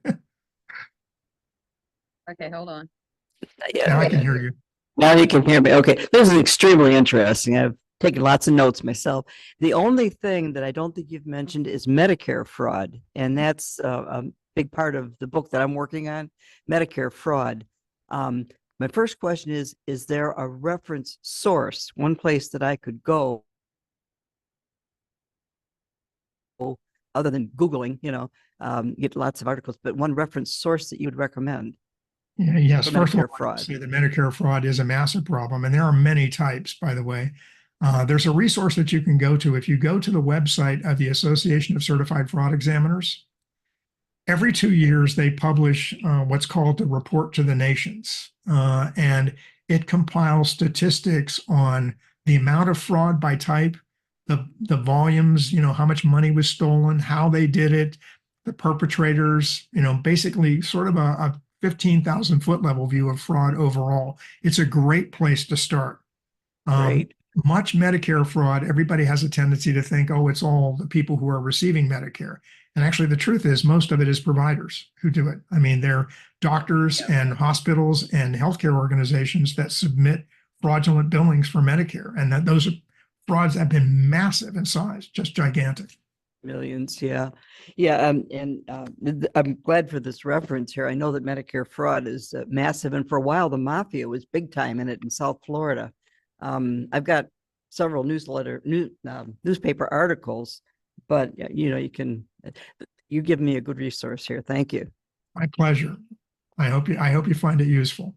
hold on. Now I can hear you. Now you can hear me. Okay, this is extremely interesting. I've taken lots of notes myself. The only thing that I don't think you've mentioned is Medicare fraud, and that's a big part of the book that I'm working on, Medicare fraud. My first question is there a reference source, one place that I could go other than Googling, you know, get lots of articles, but one reference source that you would recommend? Yeah, yes. First of all, fraud. I say that Medicare fraud is a massive problem, and there are many types, by the way. There's a resource that you can go to. If you go to the website of the Association of Certified Fraud Examiners, every 2 years they publish what's called the Report to the Nations, and it compiles statistics on the amount of fraud by type, the volumes, you know, how much money was stolen, how they did it, the perpetrators, you know, basically sort of a 15,000 foot level view of fraud overall. It's a great place to start. Great. Much Medicare fraud, everybody has a tendency to think, oh, it's all the people who are receiving Medicare. And actually, the truth is most of it is providers who do it. I mean, they're doctors and hospitals and healthcare organizations that submit fraudulent billings for Medicare. And that those are frauds that have been massive in size, just gigantic. Millions, yeah. Yeah, I'm glad for this reference here. I know that Medicare fraud is massive, and for a while, the mafia was big time in it in South Florida. I've got several newspaper articles, but you give me a good resource here. Thank you. My pleasure. I hope you find it useful.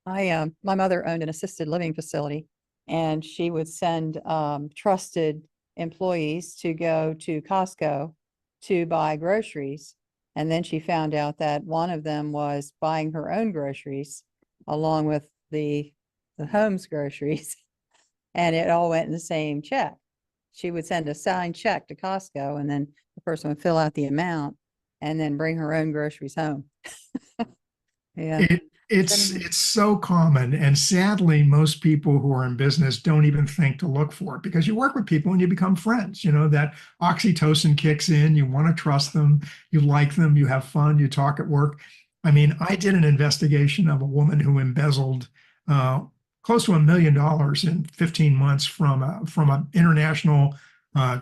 My mother owned an assisted living facility, and she would send trusted employees to go to Costco to buy groceries. And then she found out that one of them was buying her own groceries along with the home's groceries. And it all went in the same check. She would send a signed check to Costco, and then the person would fill out the amount and then bring her own groceries home. Yeah. It's so common, and sadly, most people who are in business don't even think to look for it, because you work with people and you become friends. You know, that oxytocin kicks in. You want to trust them, you like them, you have fun, you talk at work. I mean, I did an investigation of a woman who embezzled close to $1 million in 15 months from an international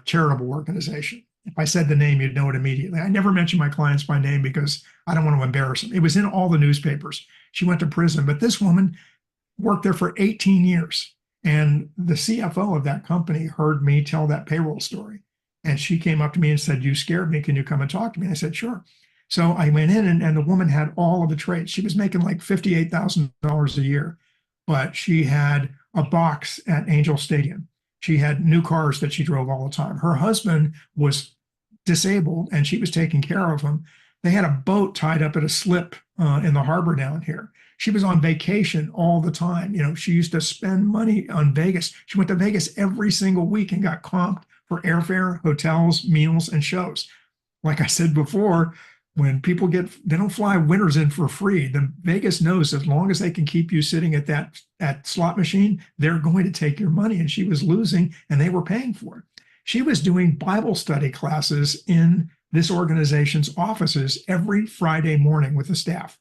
charitable organization. If I said the name, you'd know it immediately. I never mention my clients by name because I don't want to embarrass them. It was in all the newspapers. She went to prison, but this woman worked there for 18 years. And the CFO of that company heard me tell that payroll story. And she came up to me and said, "You scared me. Can you come and talk to me?" And I said, "Sure." So I went in, and the woman had all of the traits. She was making like $58,000 a year, but she had a box at Angel Stadium. She had new cars that she drove all the time. Her husband was disabled, and she was taking care of him. They had a boat tied up at a slip in the harbor down here. She was on vacation all the time. You know, she used to spend money on Vegas. She went to Vegas every single week and got comped for airfare, hotels, meals, and shows. Like I said before, when people they don't fly winners in for free. The Vegas knows as long as they can keep you sitting at that slot machine, they're going to take your money. And she was losing, and they were paying for it. She was doing Bible study classes in this organization's offices every Friday morning with the staff.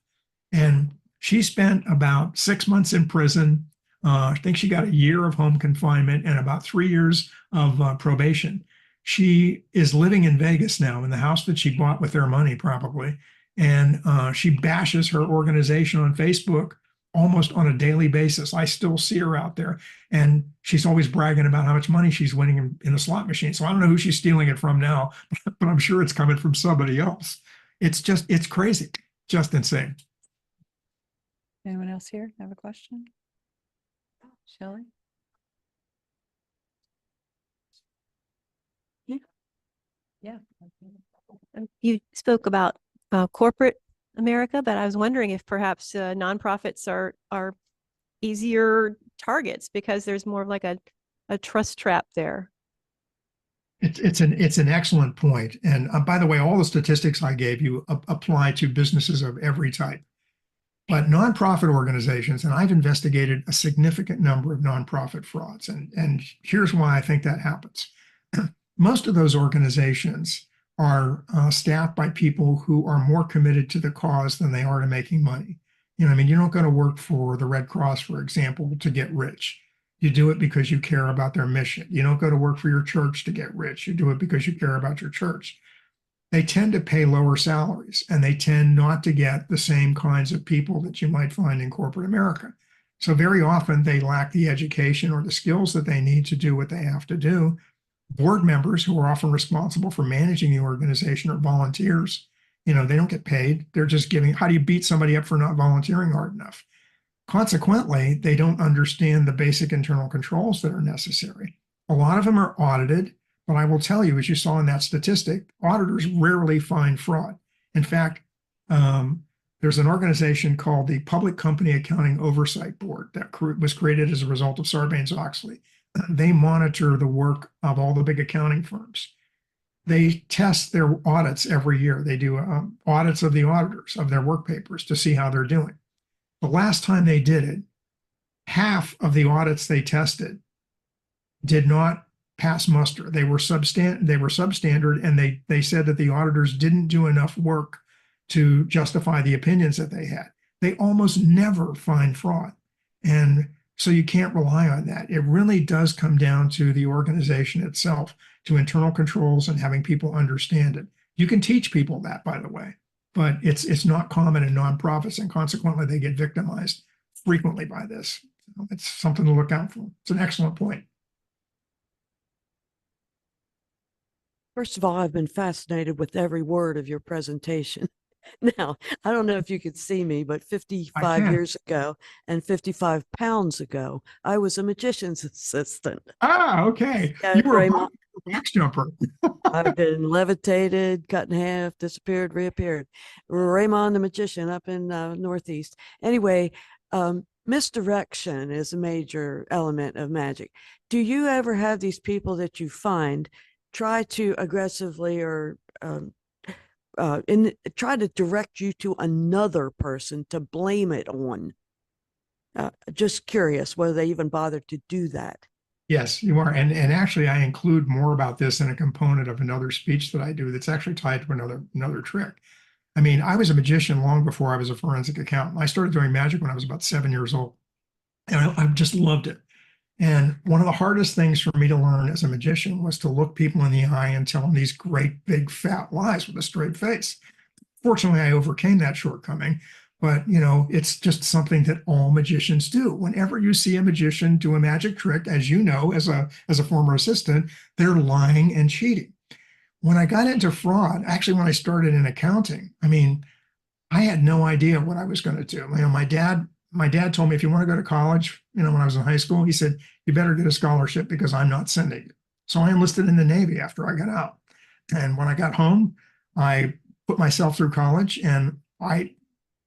And she spent about 6 months in prison. I think she got a year of home confinement and about 3 years of probation. She is living in Vegas now in the house that she bought with their money, probably. And she bashes her organization on Facebook almost on a daily basis. I still see her out there, and she's always bragging about how much money she's winning in the slot machine. So I don't know who she's stealing it from now, but I'm sure it's coming from somebody else. It's crazy, just insane. Anyone else here have a question? Shelley? Yeah. You spoke about corporate America, but I was wondering if perhaps nonprofits are easier targets because there's more of like a trust trap there. It's an excellent point. And by the way, all the statistics I gave you apply to businesses of every type. But nonprofit organizations, and I've investigated a significant number of nonprofit frauds, and here's why I think that happens. Most of those organizations are staffed by people who are more committed to the cause than they are to making money. You know, I mean, you don't go to work for the Red Cross, for example, to get rich. You do it because you care about their mission. You don't go to work for your church to get rich. You do it because you care about your church. They tend to pay lower salaries, and they tend not to get the same kinds of people that you might find in corporate America. So very often they lack the education or the skills that they need to do what they have to do. Board members, who are often responsible for managing the organization, are volunteers. You know, they don't get paid. They're just giving. How do you beat somebody up for not volunteering hard enough? Consequently, they don't understand the basic internal controls that are necessary. A lot of them are audited, but I will tell you, as you saw in that statistic, auditors rarely find fraud. In fact, there's an organization called the Public Company Accounting Oversight Board that was created as a result of Sarbanes-Oxley. They monitor the work of all the big accounting firms. They test their audits every year. They do audits of the auditors of their work papers to see how they're doing. The last time they did it, half of the audits they tested did not pass muster. They were substandard, and they said that the auditors didn't do enough work to justify the opinions that they had. They almost never find fraud. And So you can't rely on that. It really does come down to the organization itself, to internal controls and having people understand it. You can teach people that, by the way, but it's not common in nonprofits, and consequently they get victimized frequently by this. So it's something to look out for. It's an excellent point. First of all, I've been fascinated with every word of your presentation. Now, I don't know if you could see me, but 55 can. years ago and 55 pounds ago, I was a magician's assistant. Ah, okay. Yeah, You were a Raymond. box jumper. I've been levitated, cut in half, disappeared, reappeared. Raymond the magician up in Northeast. Anyway, misdirection is a major element of magic. Do you ever have these people that you find try to aggressively or try to direct you to another person to blame it on? Just curious whether they even bothered to do that. Yes, you are. And actually I include more about this in a component of another speech that I do that's actually tied to another trick. I mean, I was a magician long before I was a forensic accountant. I started doing magic when I was about 7 years old, and I just loved it. And one of the hardest things for me to learn as a magician was to look people in the eye and tell them these great big fat lies with a straight face. Fortunately, I overcame that shortcoming, but it's just something that all magicians do. Whenever you see a magician do a magic trick, as you know, as a former assistant, they're lying and cheating. When I got into fraud, actually, when I started in accounting, I mean, I had no idea what I was going to do. My dad told me, if you want to go to college, when I was in high school, he said, you better get a scholarship because I'm not sending you. So I enlisted in the Navy after I got out. And when I got home, I put myself through college, and I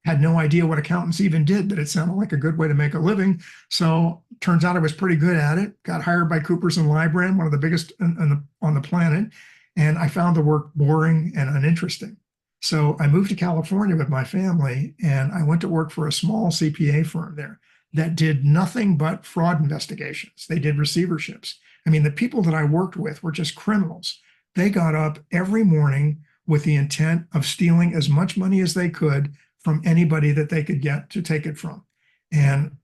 had no idea what accountants even did, but it sounded like a good way to make a living. So turns out I was pretty good at it. Got hired by Coopers & Lybrand, one of the biggest on the planet. And I found the work boring and uninteresting. So I moved to California with my family, and I went to work for a small CPA firm there that did nothing but fraud investigations. They did receiverships. I mean, the people that I worked with were just criminals. They got up every morning with the intent of stealing as much money as they could from anybody that they could get to take it from. And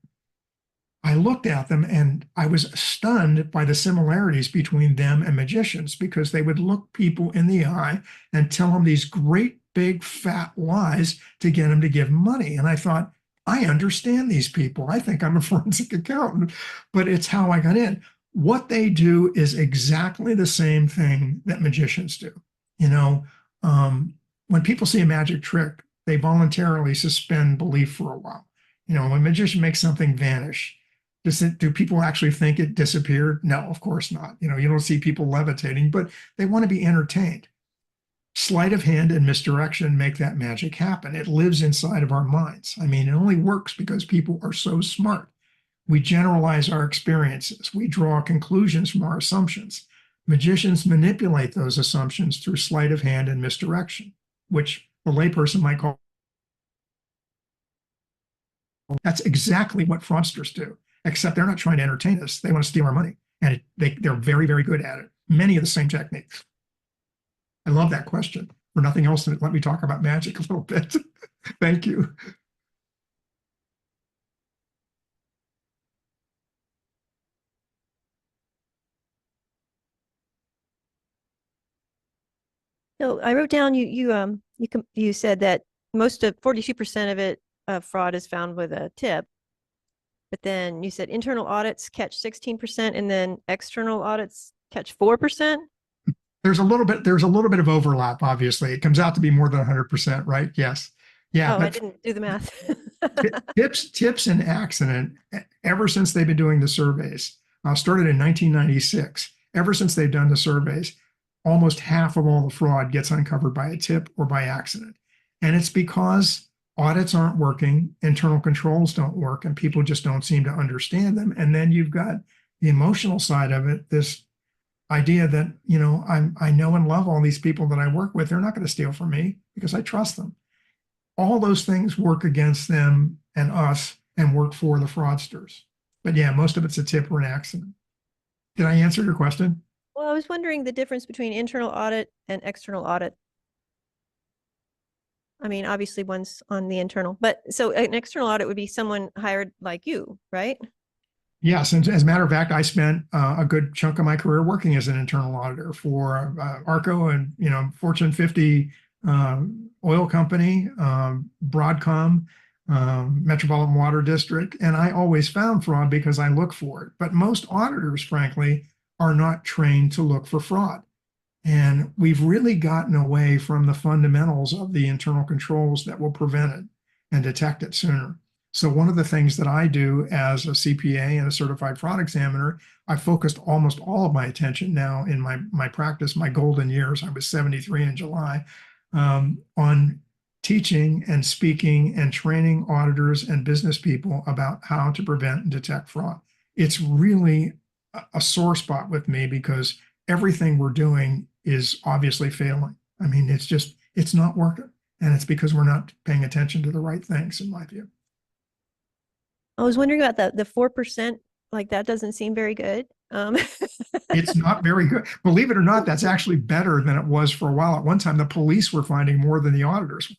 I looked at them and I was stunned by the similarities between them and magicians, because they would look people in the eye and tell them these great big fat lies to get them to give money. And I thought, I understand these people. I think I'm a forensic accountant, but it's how I got in. What they do is exactly the same thing that magicians do. When people see a magic trick, they voluntarily suspend belief for a while. When a magician makes something vanish, do people actually think it disappeared? No, of course not. You don't see people levitating, but they want to be entertained. Sleight of hand and misdirection make that magic happen. It lives inside of our minds. I mean, it only works because people are so smart. We generalize our experiences. We draw conclusions from our assumptions. Magicians manipulate those assumptions through sleight of hand and misdirection, which a layperson might call. That's exactly what fraudsters do, except they're not trying to entertain us. They want to steal our money, and they're very, very good at it. Many of the same techniques. I love that question. For nothing else, let me talk about magic a little bit. Thank you. So I wrote down you said that most of 42% of it fraud is found with a tip, but then you said internal audits catch 16% and then external audits catch 4%. There's a little bit of overlap. Obviously, it comes out to be more than 100%, right? Yes. Yeah. Oh, I didn't do the math. Tips and accident, ever since they've been doing the surveys, started in 1996. Ever since they've done the surveys, almost half of all the fraud gets uncovered by a tip or by accident. And it's because audits aren't working, internal controls don't work, and people just don't seem to understand them. And then you've got the emotional side of it, this idea that, I know and love all these people that I work with. They're not going to steal from me because I trust them. All those things work against them and us and work for the fraudsters. But yeah, most of it's a tip or an accident. Did I answer your question? Well, I was wondering the difference between internal audit and external audit. I mean, obviously one's on the internal, but so an external audit would be someone hired like you, right? Yes, and as a matter of fact, I spent a good chunk of my career working as an internal auditor for Arco and, Fortune 50 oil company, Broadcom, Metropolitan Water District, and I always found fraud because I look for it. But most auditors, frankly, are not trained to look for fraud. And we've really gotten away from the fundamentals of the internal controls that will prevent it and detect it sooner. So one of the things that I do as a CPA and a certified fraud examiner, I focused almost all of my attention now in my practice, my golden years, I was 73 in July, on teaching and speaking and training auditors and business people about how to prevent and detect fraud. It's really a sore spot with me because everything we're doing is obviously failing. I mean, it's not working. And it's because we're not paying attention to the right things, in my view. I was wondering about the 4%, like that doesn't seem very good. It's not very good. Believe it or not, that's actually better than it was for a while. At one time, the police were finding more than the auditors.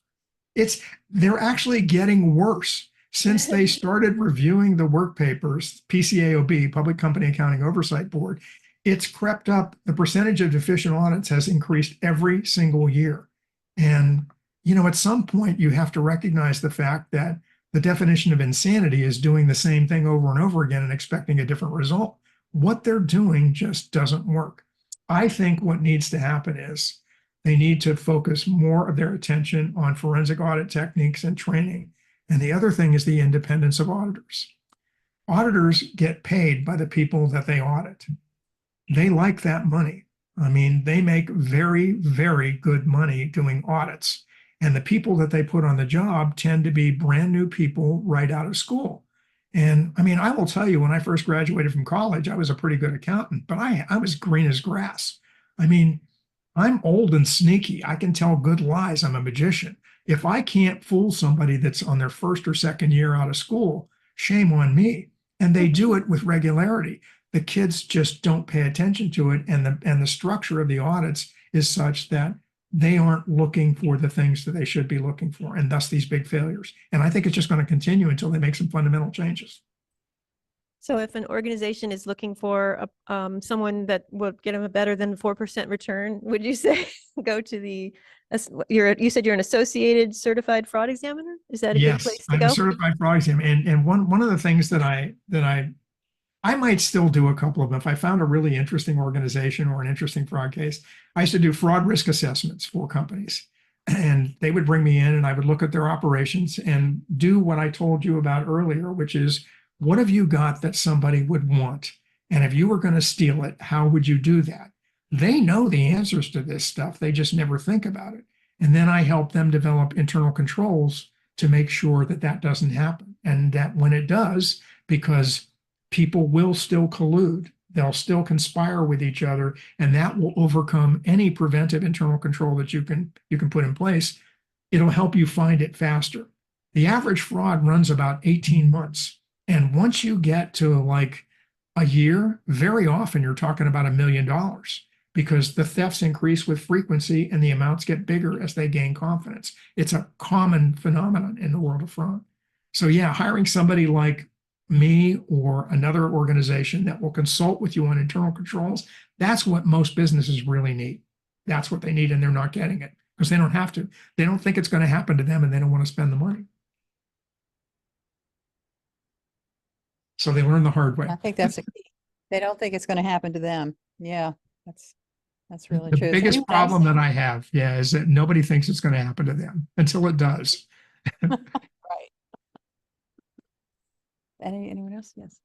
They're actually getting worse. Since they started reviewing the work papers, PCAOB, Public Company Accounting Oversight Board, it's crept up. The percentage of deficient audits has increased every single year. And, at some point, you have to recognize the fact that the definition of insanity is doing the same thing over and over again and expecting a different result. What they're doing just doesn't work. I think what needs to happen is they need to focus more of their attention on forensic audit techniques and training. And the other thing is the independence of auditors. Auditors get paid by the people that they audit. They like that money. I mean, they make very, very good money doing audits. And the people that they put on the job tend to be brand new people right out of school. And I mean, I will tell you, when I first graduated from college, I was a pretty good accountant, but I was green as grass. I mean, I'm old and sneaky. I can tell good lies. I'm a magician. If I can't fool somebody that's on their first or second year out of school, shame on me. And they do it with regularity. The kids just don't pay attention to it. And the structure of the audits is such that they aren't looking for the things that they should be looking for, and thus these big failures. And I think it's just going to continue until they make some fundamental changes. So if an organization is looking for someone that will get them a better than 4% return, would you say go to you said you're an associated certified fraud examiner? Is that a good place to I'm go? a certified fraud examiner. And one of the things that I might still do a couple of them. If I found a really interesting organization or an interesting fraud case, I used to do fraud risk assessments for companies. And they would bring me in and I would look at their operations and do what I told you about earlier, which is, what have you got that somebody would want? And if you were going to steal it, how would you do that? They know the answers to this stuff. They just never think about it. And then I help them develop internal controls to make sure that that doesn't happen. And that when it does, because people will still collude, they'll still conspire with each other, and that will overcome any preventive internal control that you can put in place. It'll help you find it faster. The average fraud runs about 18 months. And once you get to like a year, very often you're talking about $1 million, because the thefts increase with frequency and the amounts get bigger as they gain confidence. It's a common phenomenon in the world of fraud. So yeah, hiring somebody like me or another organization that will consult with you on internal controls, that's what most businesses really need. That's what they need, and they're not getting it because they don't have to. They don't think it's going to happen to them, and they don't want to spend the money. So they learn the hard way. I think that's a key. They don't think it's going to happen to them. Yeah, that's really The true. biggest problem that I have, is that nobody thinks it's going to happen to them until it does. Right. Anyone else? Yes.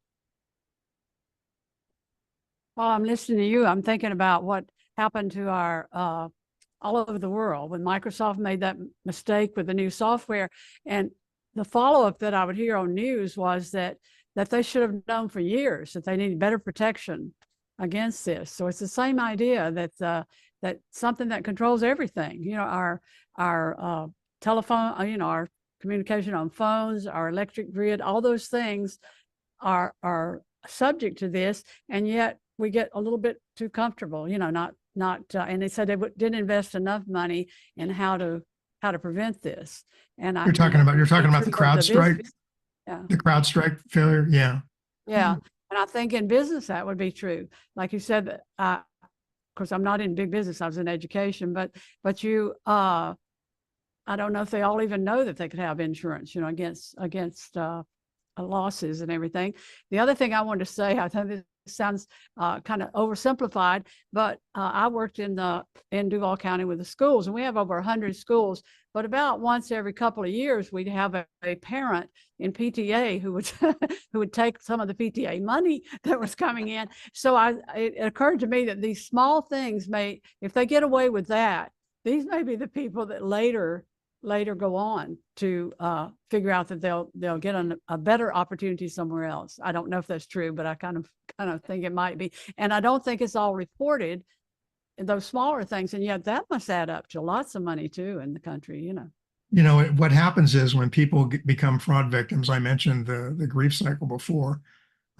While I'm listening to you, I'm thinking about what happened to our all over the world when Microsoft made that mistake with the new software. And the follow-up that I would hear on news was that they should have known for years that they needed better protection against this. So it's the same idea that that something that controls everything, our telephone, our communication on phones, our electric grid, all those things are subject to this, and yet we get a little bit too comfortable, and they said they didn't invest enough money in how to prevent this. And You're talking about the CrowdStrike, yeah, the CrowdStrike failure. Yeah. yeah. And I think in business, that would be true. Like you said, that of course, I'm not in big business. I was in education, but you, I don't know if they all even know that they could have insurance, against losses and everything. The other thing I wanted to say, I think this sounds kind of oversimplified, but I worked in Duval County with the schools, and we have over 100 schools. But about once every couple of years, we'd have a parent in PTA who would who would take some of the PTA money that was coming in. So it occurred to me that these small things may, if they get away with that, these may be the people that later go on to figure out that they'll get a better opportunity somewhere else. I don't know if that's true, but I kind of think it might be. And I don't think it's all reported, those smaller things. And yet that must add up to lots of money too in the country, What happens is when people become fraud victims, I mentioned the grief cycle before.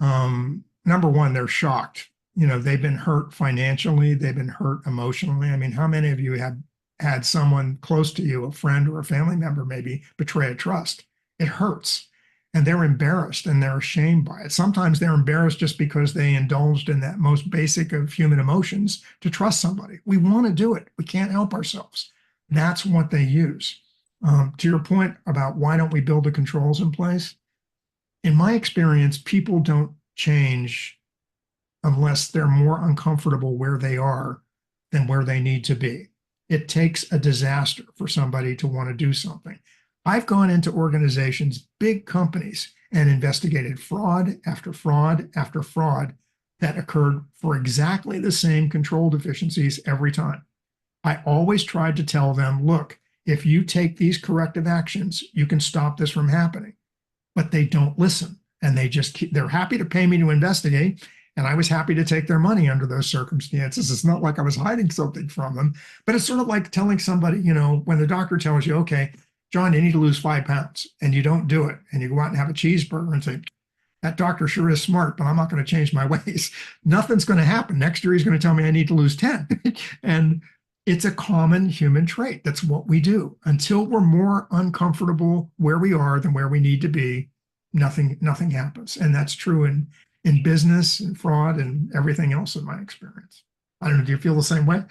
Number one, they're shocked. They've been hurt financially. They've been hurt emotionally. I mean, how many of you have had someone close to you, a friend or a family member, maybe betray a trust? It hurts. And they're embarrassed and they're ashamed by it. Sometimes they're embarrassed just because they indulged in that most basic of human emotions to trust somebody. We want to do it. We can't help ourselves. That's what they use. To your point about why don't we build the controls in place? In my experience, people don't change unless they're more uncomfortable where they are than where they need to be. It takes a disaster for somebody to want to do something. I've gone into organizations, big companies, and investigated fraud after fraud after fraud that occurred for exactly the same control deficiencies every time. I always tried to tell them, look, if you take these corrective actions, you can stop this from happening. But they don't listen, and they're happy to pay me to investigate. And I was happy to take their money under those circumstances. It's not like I was hiding something from them, but it's sort of like telling somebody, when the doctor tells you, okay, John, you need to lose 5 pounds, and you don't do it. And you go out and have a cheeseburger and say, that doctor sure is smart, but I'm not going to change my ways. Nothing's going to happen. Next year, he's going to tell me I need to lose 10. And it's a common human trait. That's what we do. Until we're more uncomfortable where we are than where we need to be, nothing happens. And that's true in business and fraud and everything else in my experience. I don't know. Do you feel the same way?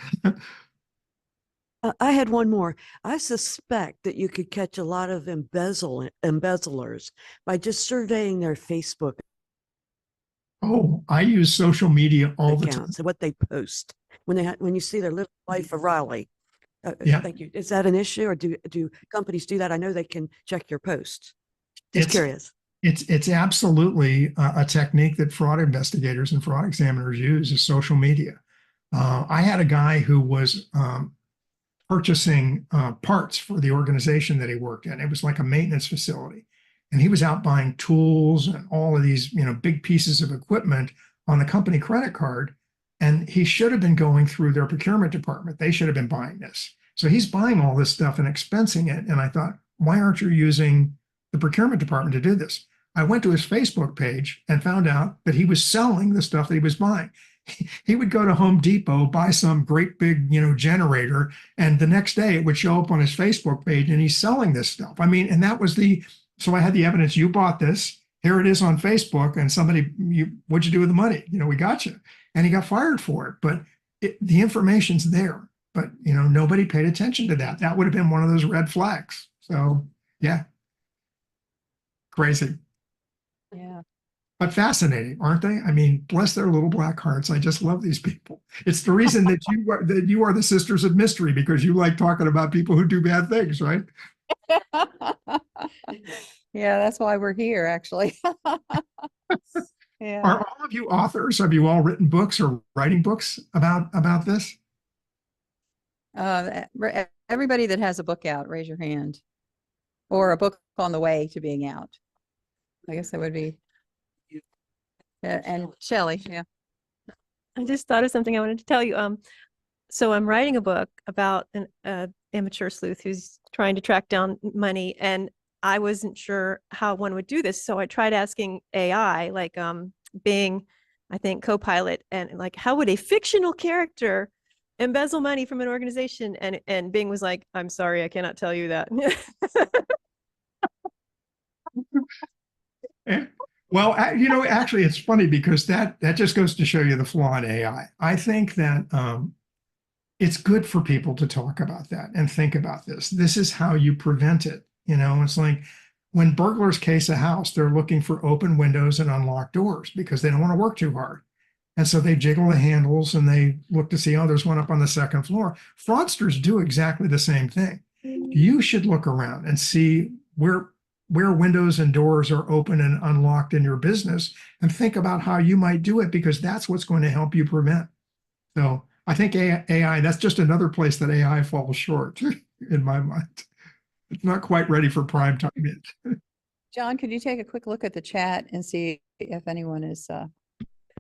I had one more. I suspect that you could catch a lot of embezzlers by just surveying their Facebook Oh, I use social media all the time. accounts and what they post when you see their little life of Raleigh. Yeah. Thank you. Is that an issue, or do companies do that? I know they can check your posts. Just curious. It's absolutely a technique that fraud investigators and fraud examiners use is social media. I had a guy who was purchasing parts for the organization that he worked in. It was like a maintenance facility. And he was out buying tools and all of these, big pieces of equipment on the company credit card. And he should have been going through their procurement department. They should have been buying this. So he's buying all this stuff and expensing it. And I thought, why aren't you using the procurement department to do this? I went to his Facebook page and found out that he was selling the stuff that he was buying. He would go to Home Depot, buy some great big, generator, and the next day it would show up on his Facebook page and he's selling this stuff. I mean, and that was so I had the evidence, you bought this, here it is on Facebook, and what'd you do with the money? We got you. And he got fired for it, but the information's there, but nobody paid attention to that. That would have been one of those red flags. So yeah, crazy. Yeah. But fascinating, aren't they? I mean, bless their little black hearts. I just love these people. It's the reason that you are the Sisters of Mystery, because you like talking about people who do bad things, right? Yeah, that's why we're here, actually. Yeah. Are all of you authors? Have you all written books or writing books about this? Everybody that has a book out, raise your hand. Or a book on the way to being out. I guess that would be. And Shelley, yeah. I just thought of something I wanted to tell you. So I'm writing a book about an amateur sleuth who's trying to track down money, and I wasn't sure how one would do this. So I tried asking AI, like Bing, I think Copilot, and like, how would a fictional character embezzle money from an organization? And Bing was like, I'm sorry, I cannot tell you that. Well, actually, it's funny because that just goes to show you the flaw in AI. I think that it's good for people to talk about that and think about this. This is how you prevent it. It's like when burglars case a house, they're looking for open windows and unlocked doors because they don't want to work too hard. And so they jiggle the handles and they look to see, oh, there's one up on the second floor. Fraudsters do exactly the same thing. You should look around and see where windows and doors are open and unlocked in your business and think about how you might do it, because that's what's going to help you prevent. So I think AI, that's just another place that AI falls short in my mind. It's not quite ready for prime time yet. John, could you take a quick look at the chat and see if anyone is,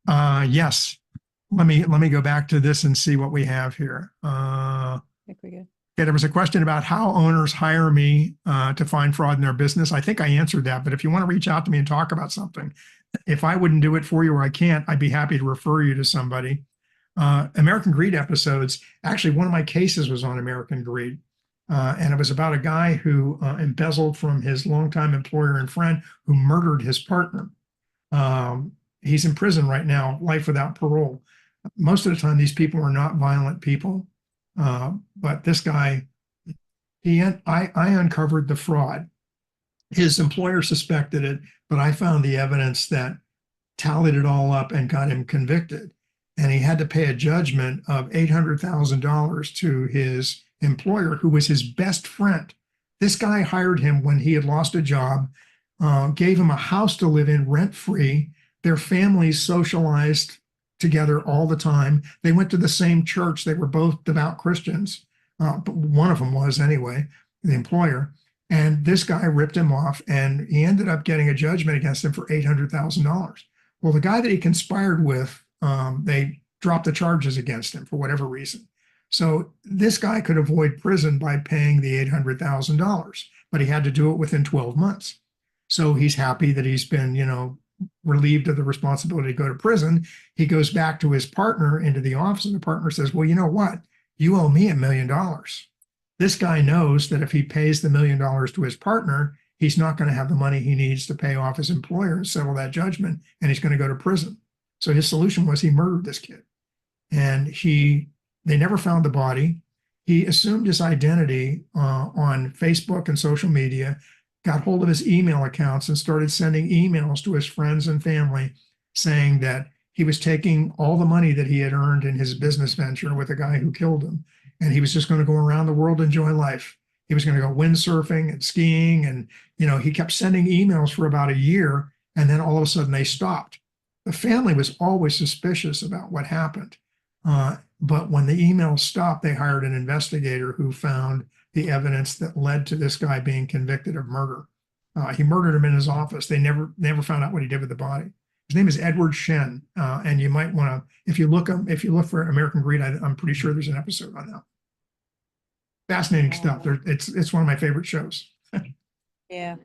Yes. Let me go back to this and see what we have here. I think we good? Yeah, there was a question about how owners hire me to find fraud in their business. I think I answered that, but if you want to reach out to me and talk about something, if I wouldn't do it for you or I can't, I'd be happy to refer you to somebody. American Greed episodes, actually one of my cases was on American Greed. And it was about a guy who embezzled from his longtime employer and friend who murdered his partner. He's in prison right now, life without parole. Most of the time, these people are not violent people. But this guy, I uncovered the fraud. His employer suspected it, but I found the evidence that tallied it all up and got him convicted. And he had to pay a judgment of $800,000 to his employer, who was his best friend. This guy hired him when he had lost a job, gave him a house to live in rent-free. Their families socialized together all the time. They went to the same church. They were both devout Christians. But one of them was anyway, the employer. And this guy ripped him off, and he ended up getting a judgment against him for $800,000. Well, the guy that he conspired with, they dropped the charges against him for whatever reason. So this guy could avoid prison by paying the $800,000, but he had to do it within 12 months. So he's happy that he's been, relieved of the responsibility to go to prison. He goes back to his partner into the office, and the partner says, well, you know what? You owe me $1 million. This guy knows that if he pays the $1 million to his partner, he's not going to have the money he needs to pay off his employer and settle that judgment, and he's going to go to prison. So his solution was he murdered this kid. And they never found the body. He assumed his identity on Facebook and social media, got hold of his email accounts and started sending emails to his friends and family saying that he was taking all the money that he had earned in his business venture with the guy who killed him, and he was just going to go around the world and enjoy life. He was going to go windsurfing and skiing, and he kept sending emails for about a year, and then all of a sudden they stopped. The family was always suspicious about what happened. But when the emails stopped, they hired an investigator who found the evidence that led to this guy being convicted of murder. He murdered him in his office. They never found out what he did with the body. His name is Edward Shen, and you might want to, if you look for American Greed, I'm pretty sure there's an episode on that. Fascinating stuff. It's one of my favorite shows. Yeah.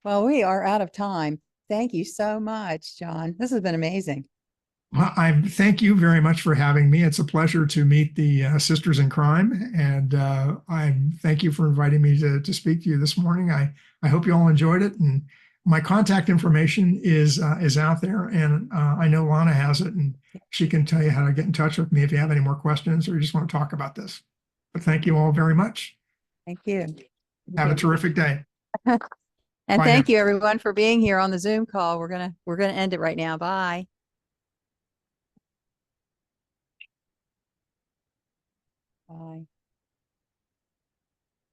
Well, we are out of time. Thank you so much, John. This has been amazing. Well, I thank you very much for having me. It's a pleasure to meet the Sisters in Crime, and I thank you for inviting me to speak to you this morning. I hope you all enjoyed it, and my contact information is out there, and I know Lana has it, and she can tell you how to get in touch with me if you have any more questions or you just want to talk about this. But thank you all very much. Thank you. Have a terrific day. And Bye thank now. you everyone for being here on the Zoom call. We're gonna end it right now. Bye. Bye.